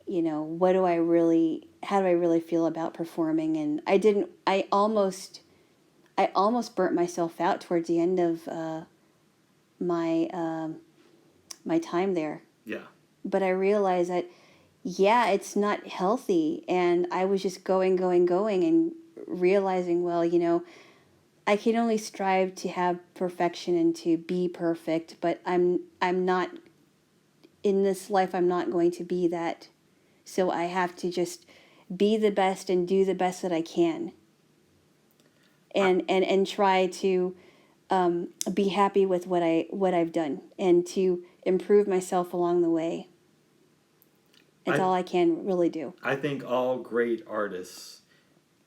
how do I really feel about performing? And I almost burnt myself out towards the end of my time there. Yeah. But I realized that, it's not healthy. And I was just going, and realizing, well, I can only strive to have perfection and to be perfect, but I'm not, in this life, I'm not going to be that. So I have to just be the best and do the best that I can. And try to be happy with what I've done and to improve myself along the way. It's all I can really do. I think all great artists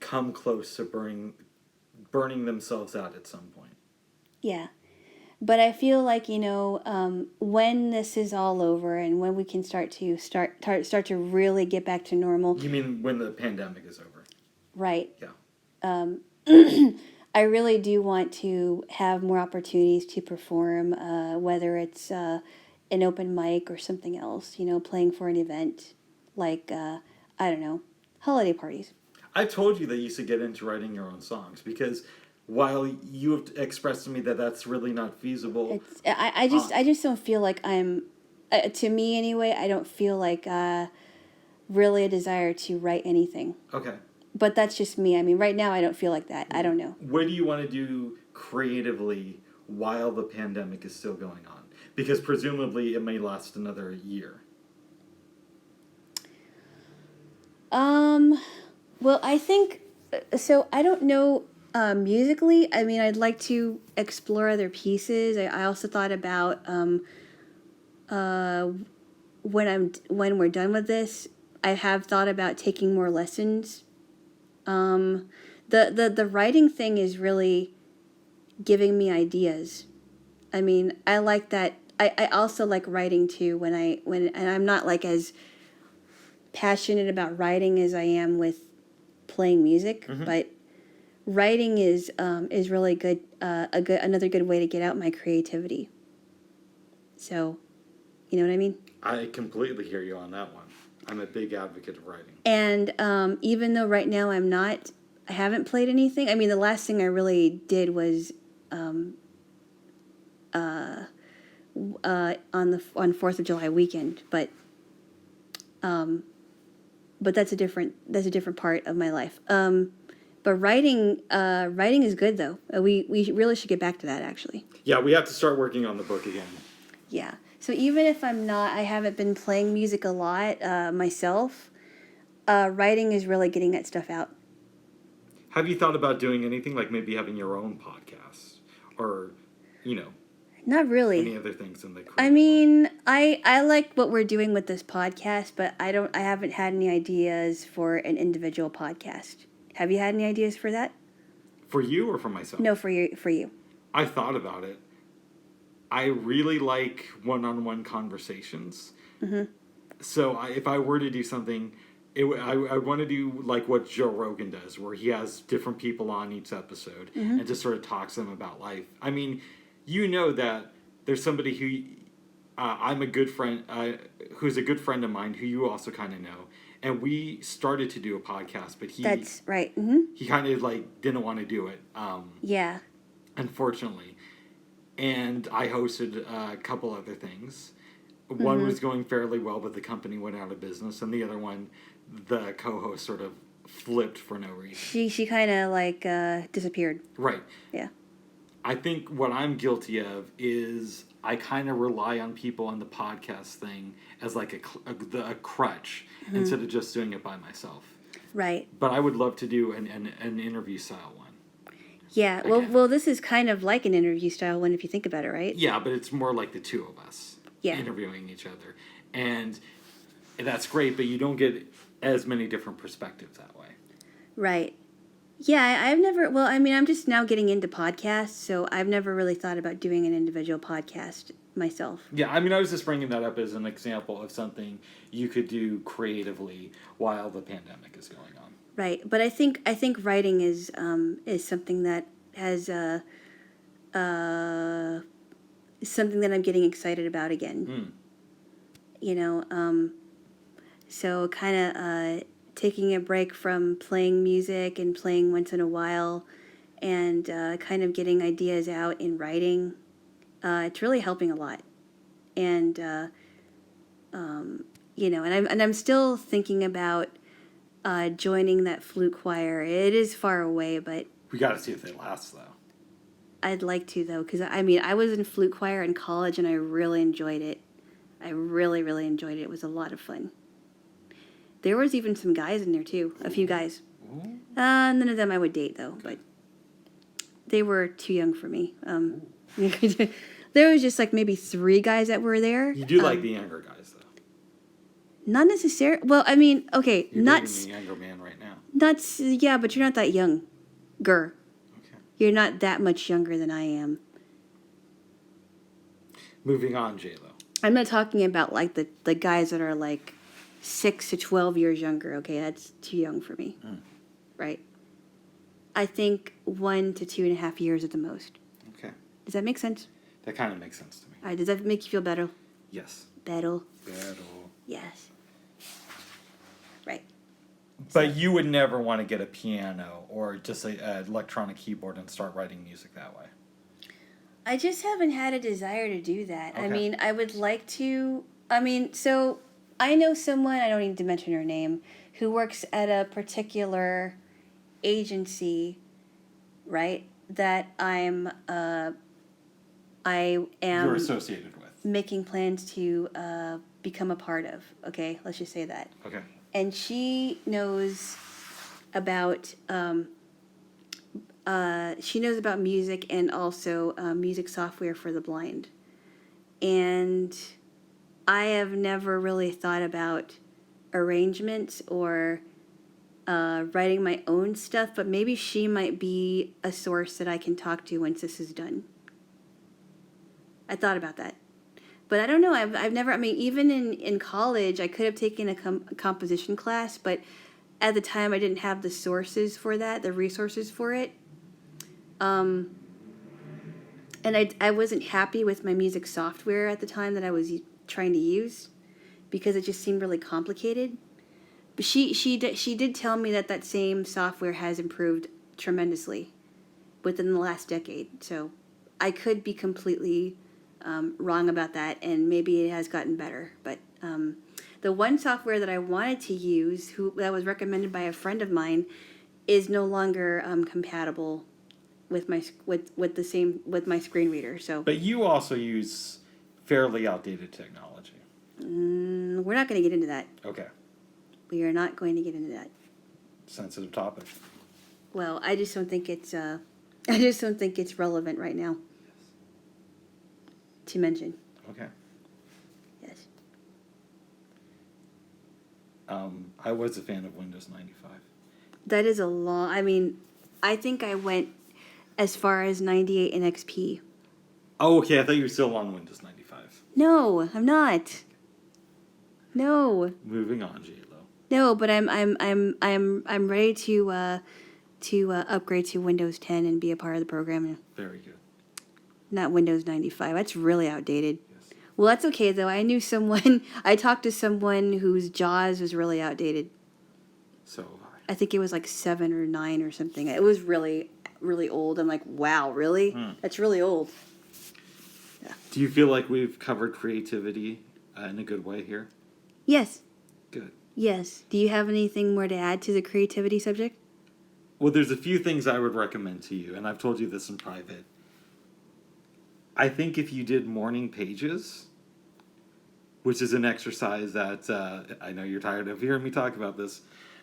come close to burning themselves out at some point. Yeah. But I feel like, when this is all over and when we can start to really get back to normal. You mean when the pandemic is over? Right. Yeah. I really do want to have more opportunities to perform, whether it's an open mic or something else, playing for an event like, I don't know, holiday parties. I told you that you should get into writing your own songs because while you have expressed to me that that's really not feasible. I just don't feel like I'm, to me anyway, I don't feel like really a desire to write anything. Okay. But that's just me. I mean, right now I don't feel like that. I don't know. What do you want to do creatively while the pandemic is still going on? Because presumably it may last another year. Well, I think, so I don't know musically. I mean, I'd like to explore other pieces. I also thought about when we're done with this, I have thought about taking more lessons. The writing thing is really giving me ideas. I mean, I like that. I also like writing too and I'm not like as passionate about writing as I am with playing music, but writing is really good, another good way to get out my creativity. So You know what I mean? I completely hear you on that one. I'm a big advocate of writing. And even though right now I haven't played anything. I mean, the last thing I really did was on 4th of July weekend, but that's a different part of my life. But writing is good though. We really should get back to that actually. Yeah, we have to start working on the book again. Yeah. So even if I haven't been playing music a lot myself, writing is really getting that stuff out. Have you thought about doing anything like maybe having your own podcast or, Not really. any other things in the career? I mean, I like what we're doing with this podcast, but I haven't had any ideas for an individual podcast. Have you had any ideas for that? For you or for myself? No, for you. I thought about it. I really like one-on-one conversations. Mm-hmm. So if I were to do something, I want to do like what Joe Rogan does, where he has different people on each episode and just sort of talks to them about life. I mean, that there's somebody who I'm a good friend, who's a good friend of mine, who you also kind of know. And we started to do a podcast, but That's right. Mm-hmm. he kind of didn't want to do it. Yeah. Unfortunately. And I hosted a couple other things. One was going fairly well, but the company went out of business. And the other one, the co-host sort of flipped for no reason. She kind of disappeared. Right. Yeah. I think what I'm guilty of is I kind of rely on people on the podcast thing as like a crutch instead of just doing it by myself. Right. But I would love to do an interview style one. Yeah. Again. Well, this is kind of like an interview style one if you think about it, right? Yeah, but it's more like the two of us interviewing each other. And that's great, but you don't get as many different perspectives that way. Right. Yeah, I've never, well, I mean, I'm just now getting into podcasts, so I've never really thought about doing an individual podcast myself. Yeah, I mean, I was just bringing that up as an example of something you could do creatively while the pandemic is going on. Right, but I think writing is something that has something that I'm getting excited about again. So kind of taking a break from playing music and playing once in a while, and kind of getting ideas out in writing. It's really helping a lot, and and I'm still thinking about joining that flute choir. It is far away, but we got to see if they last, though. I'd like to, though, because I mean, I was in flute choir in college, and I really enjoyed it. I really, really enjoyed it. It was a lot of fun. There was even some guys in there, too. A few guys. None of them I would date, though, but they were too young for me. There was just like maybe 3 guys that were there. You do like the younger guys, though. Not necessarily. Well, I mean, okay, You're not dating a younger man right now. Yeah, but you're not that younger. Okay. You're not that much younger than I am. Moving on, Jaylo. I'm not talking about like the guys that are like 6 to 12 years younger. Okay, that's too young for me. Right? I think 1 to 2.5 years at the most. Okay. Does that make sense? That kind of makes sense to me. All right, does that make you feel better? Yes. Better. Better. Yes. Right. But you would never want to get a piano or just an electronic keyboard and start writing music that way. I just haven't had a desire to do that. Okay. I mean, I would like to. I mean, so I know someone, I don't need to mention her name, who works at a particular agency, right? That I am You're associated with. making plans to become a part of. Okay, let's just say that. Okay. And she knows about music and also music software for the blind. And I have never really thought about arrangements or writing my own stuff, but maybe she might be a source that I can talk to once this is done. I thought about that. But I don't know. I've never, I mean, even in college, I could have taken a composition class, but at the time I didn't have the sources for that, the resources for it. And I wasn't happy with my music software at the time that I was trying to use because it just seemed really complicated. But she did tell me that same software has improved tremendously within the last decade. So I could be completely wrong about that, and maybe it has gotten better. But the one software that I wanted to use, that was recommended by a friend of mine, is no longer compatible with my screen reader. So, but you also use fairly outdated technology. We're not going to get into that. Okay. We are not going to get into that. Sensitive topic. Well, I just don't think it's relevant right now to mention. Okay. Yes. I was a fan of Windows 95. That is a long. I mean, I think I went as far as 98 and XP. Oh, okay. I thought you were still on Windows 95. No, I'm not. No. Moving on, Jaylo. No, but I'm ready to upgrade to Windows 10 and be a part of the program. Very good. Not Windows 95. That's really outdated. Yes. Well, that's okay though. I talked to someone whose JAWS was really outdated. So I think it was like 7 or 9 or something. It was really, really old. I'm like, wow, really? That's really old. Yeah. do you feel like we've covered creativity in a good way here? Yes. Good. Yes. Do you have anything more to add to the creativity subject? Well, there's a few things I would recommend to you, and I've told you this in private. I think if you did morning pages, which is an exercise that I know you're tired of hearing me talk about this,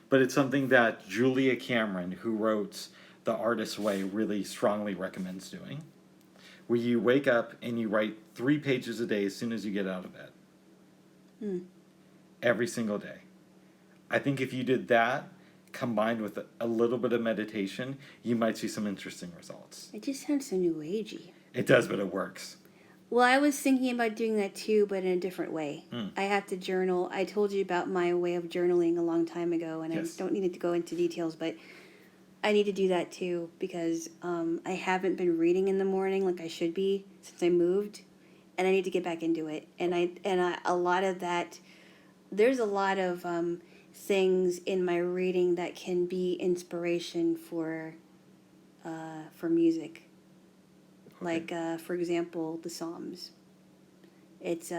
but it's something that Julia Cameron, who wrote The Artist's Way, really strongly recommends doing, where you wake up and you write 3 pages a day as soon as you get out of bed. Every single day. I think if you did that, combined with a little bit of meditation, you might see some interesting results. It just sounds so new agey. It does, but it works. Well, I was thinking about doing that too, but in a different way. I have to journal. I told you about my way of journaling a long time ago, and Yes. I don't need to go into details, but I need to do that too because I haven't been reading in the morning like I should be since I moved, and I need to get back into it. And a lot of that, there's a lot of things in my reading that can be inspiration for music. Okay. Like, for example, the Psalms. It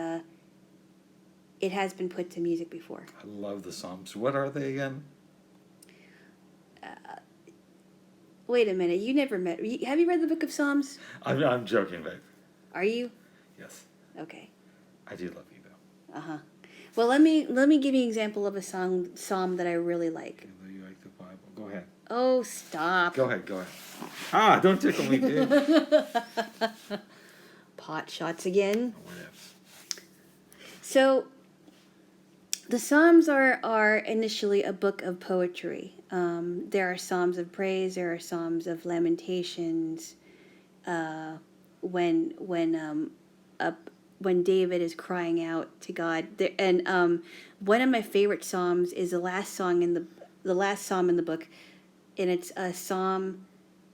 has been put to music before. I love the Psalms. What are they again? Wait a minute, you never met... Have you read the Book of Psalms? I'm joking, babe. Are you? Yes. Okay. I do love you, though. Uh-huh. Well, let me give you an example of a psalm that I really like. Okay, you like the Bible. Go ahead. Oh, stop. Go ahead. Don't tickle me, dude. Pot shots again. What ifs? So, the Psalms are initially a book of poetry. There are Psalms of praise. There are Psalms of lamentations. When David is crying out to God, and one of my favorite Psalms is the last psalm in the book, and it's a Psalm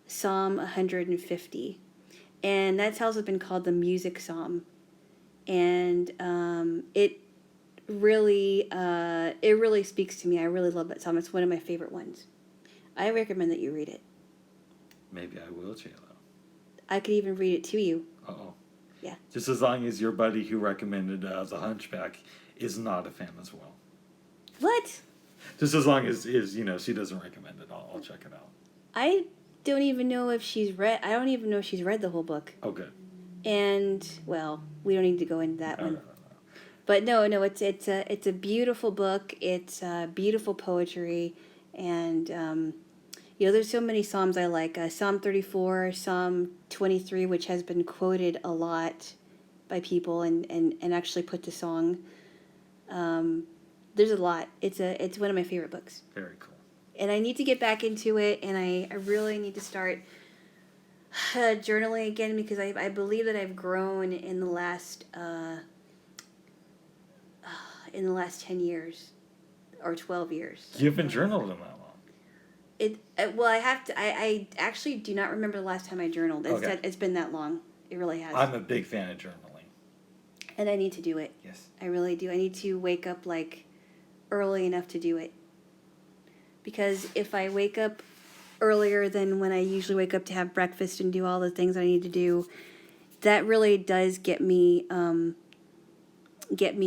150, and that's how it's been called the music psalm, and it really speaks to me. I really love that psalm. It's one of my favorite ones. I recommend that you read it. Maybe I will, Jaylo. I could even read it to you. Uh-oh. Yeah. Just as long as your buddy who recommended The Hunchback is not a fan as well. What? Just as long as she doesn't recommend it, I'll check it out. I don't even know if she's read. I don't even know if she's read the whole book. Oh, good. And well, we don't need to go into that one. No. But no, it's a beautiful book. It's beautiful poetry, and there's so many psalms I like. Psalm 34, Psalm 23, which has been quoted a lot by people and actually put to song. There's a lot. It's one of my favorite books. Very cool. And I need to get back into it, and I really need to start journaling again because I believe that I've grown in the last 10 years or 12 years. You've been journaling in that long. Well, I have to. I actually do not remember the last time I journaled. Okay. It's been that long. It really has. I'm a big fan of journaling. And I need to do it. Yes. I really do. I need to wake up like early enough to do it. Because if I wake up earlier than when I usually wake up to have breakfast and do all the things I need to do, that really does get me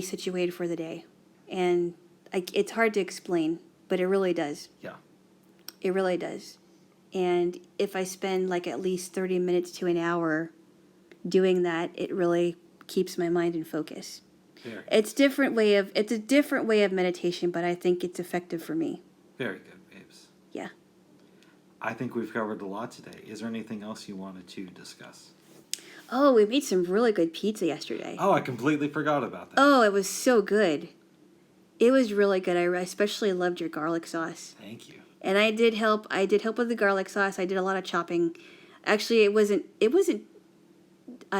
situated for the day. And it's hard to explain, but it really does. Yeah. It really does. And if I spend like at least 30 minutes to an hour doing that, it really keeps my mind in focus. Very It's a different way of meditation, but I think it's effective for me. Very good, babes. Yeah. I think we've covered a lot today. Is there anything else you wanted to discuss? Oh, we made some really good pizza yesterday. Oh, I completely forgot about that. Oh, it was so good. It was really good. I especially loved your garlic sauce. Thank you. And I did help with the garlic sauce. I did a lot of chopping. Actually, it wasn't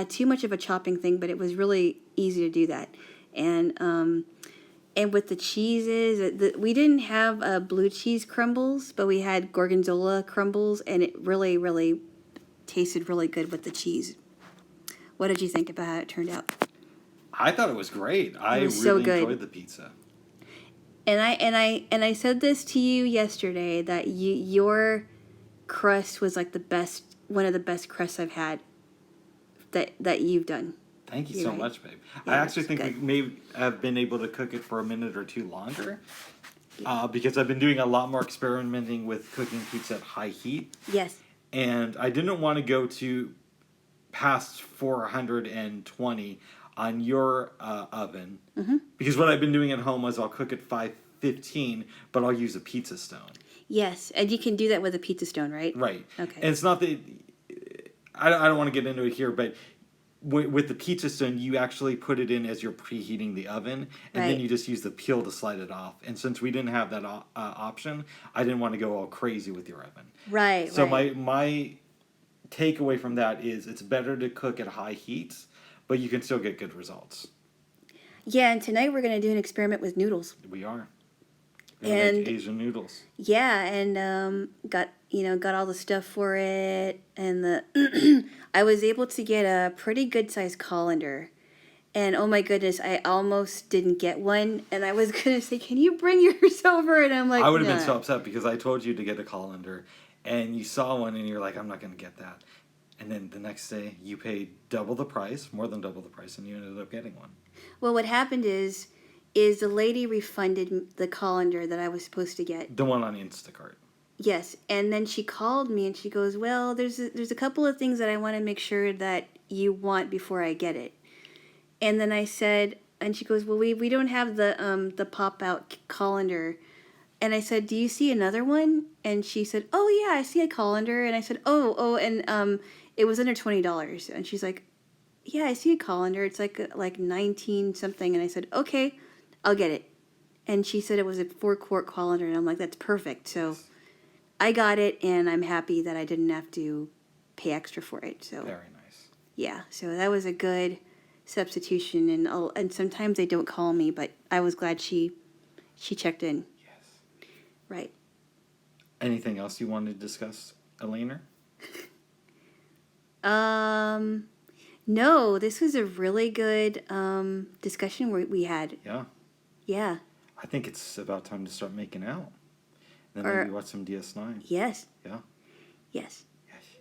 too much of a chopping thing, but it was really easy to do that. And with the cheeses, we didn't have blue cheese crumbles, but we had gorgonzola crumbles, and it really, really tasted really good with the cheese. What did you think about how it turned out? I thought it was great. I was really so good. enjoyed the pizza. And I said this to you yesterday that your crust was like one of the best crusts I've had that you've done. Thank you so right. much, babe. Yeah, I actually think good. we may have been able to cook it for a minute or two longer because I've been doing a lot more experimenting with cooking pizza at high heat. Yes. And I didn't want to go to past 420 on your oven because what I've been doing at home is I'll cook at 515, but I'll use a pizza stone. Yes, and you can do that with a pizza stone, right? Right. Okay. And it's not that I don't want to get into it here, but with the pizza stone, you actually put it in as you're preheating the oven, and then you just use the peel to slide it off. And since we didn't have that option, I didn't want to go all crazy with your oven. Right. So my takeaway from that is it's better to cook at high heats, but you can still get good results. Yeah, and tonight we're going to do an experiment with noodles. We are. We're gonna make Asian noodles. Yeah, and got all the stuff for it, and the I was able to get a pretty good sized colander, and oh my goodness, I almost didn't get one, and I was gonna say, can you bring yours over? And I'm like, I would have been so upset because I told you to get a colander, and you saw one, and you're like, I'm not gonna get that, and then the next day you paid double the price, more than double the price, and you ended up getting one. Well, what happened is the lady refunded the colander that I was supposed to get. The one on Instacart. Yes, and then she called me and she goes, well, there's a couple of things that I want to make sure that you want before I get it. And then I said, and she goes, well, we don't have the pop-out colander. And I said, do you see another one? And she said, oh, yeah, I see a colander. And I said, and it was under $20. And she's like, yeah, I see a colander. It's like 19 something. And I said, okay, I'll get it. And she said it was a 4-quart colander. And I'm like, that's perfect. So I got it, and I'm happy that I didn't have to pay extra for it. So Very nice. Yeah, so that was a good substitution. And sometimes they don't call me, but I was glad she checked in. Yes. Right. Anything else you wanted to discuss, Elena? No, this was a really good discussion we had. Yeah. Yeah. I think it's about time to start making out. Then maybe watch some DS9. Yes. Yeah. Yes.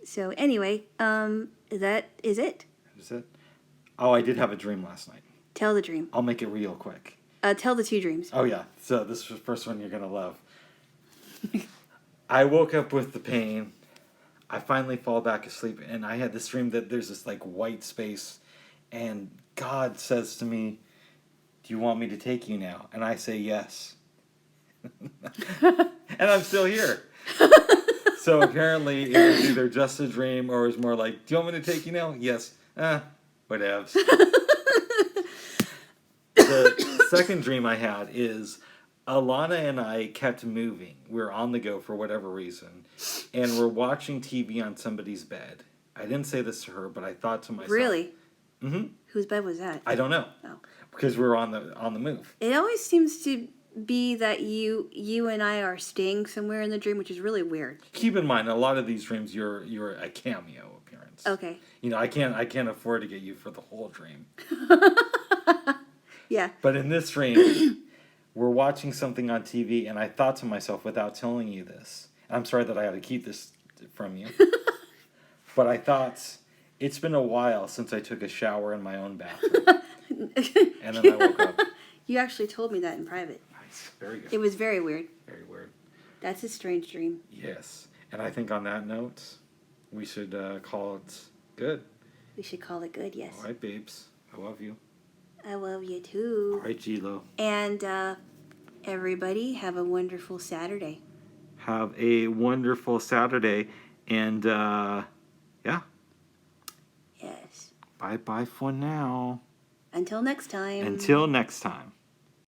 So anyway, that is it. That is it. Oh, I did have a dream last night. Tell the dream. I'll make it real quick. Tell the 2 dreams. Oh, yeah. So this is the first one you're going to love. I woke up with the pain. I finally fall back asleep, and I had this dream that there's this, like, white space, and God says to me, do you want me to take you now? And I say yes. And I'm still here. So apparently it was either just a dream or it was more like, do you want me to take you now? Yes. Whatevs. The second dream I had is Alana and I kept moving. We're on the go for whatever reason. And we're watching TV on somebody's bed. I didn't say this to her, but I thought to myself. Really? Mm-hmm. Whose bed was that? I don't know. Oh. Because we're on the move. It always seems to be that you and I are staying somewhere in the dream, which is really weird. Keep in mind, a lot of these dreams, you're a cameo appearance. Okay. You know, I can't afford to get you for the whole dream. Yeah. But in this dream, we're watching something on TV, and I thought to myself, without telling you this, I'm sorry that I had to keep this from you, but I thought, it's been a while since I took a shower in my own bathroom. And then I woke up. You actually told me that in private. Nice. Very good. It was very weird. Very weird. That's a strange dream. Yes. And I think on that note, we should call it good. We should call it good, yes. All right, babes. I love you. I love you too. All right, Jaylo. And everybody, have a wonderful Saturday. Have a wonderful Saturday. And, yeah. Yes. Bye-bye for now. Until next time. Until next time.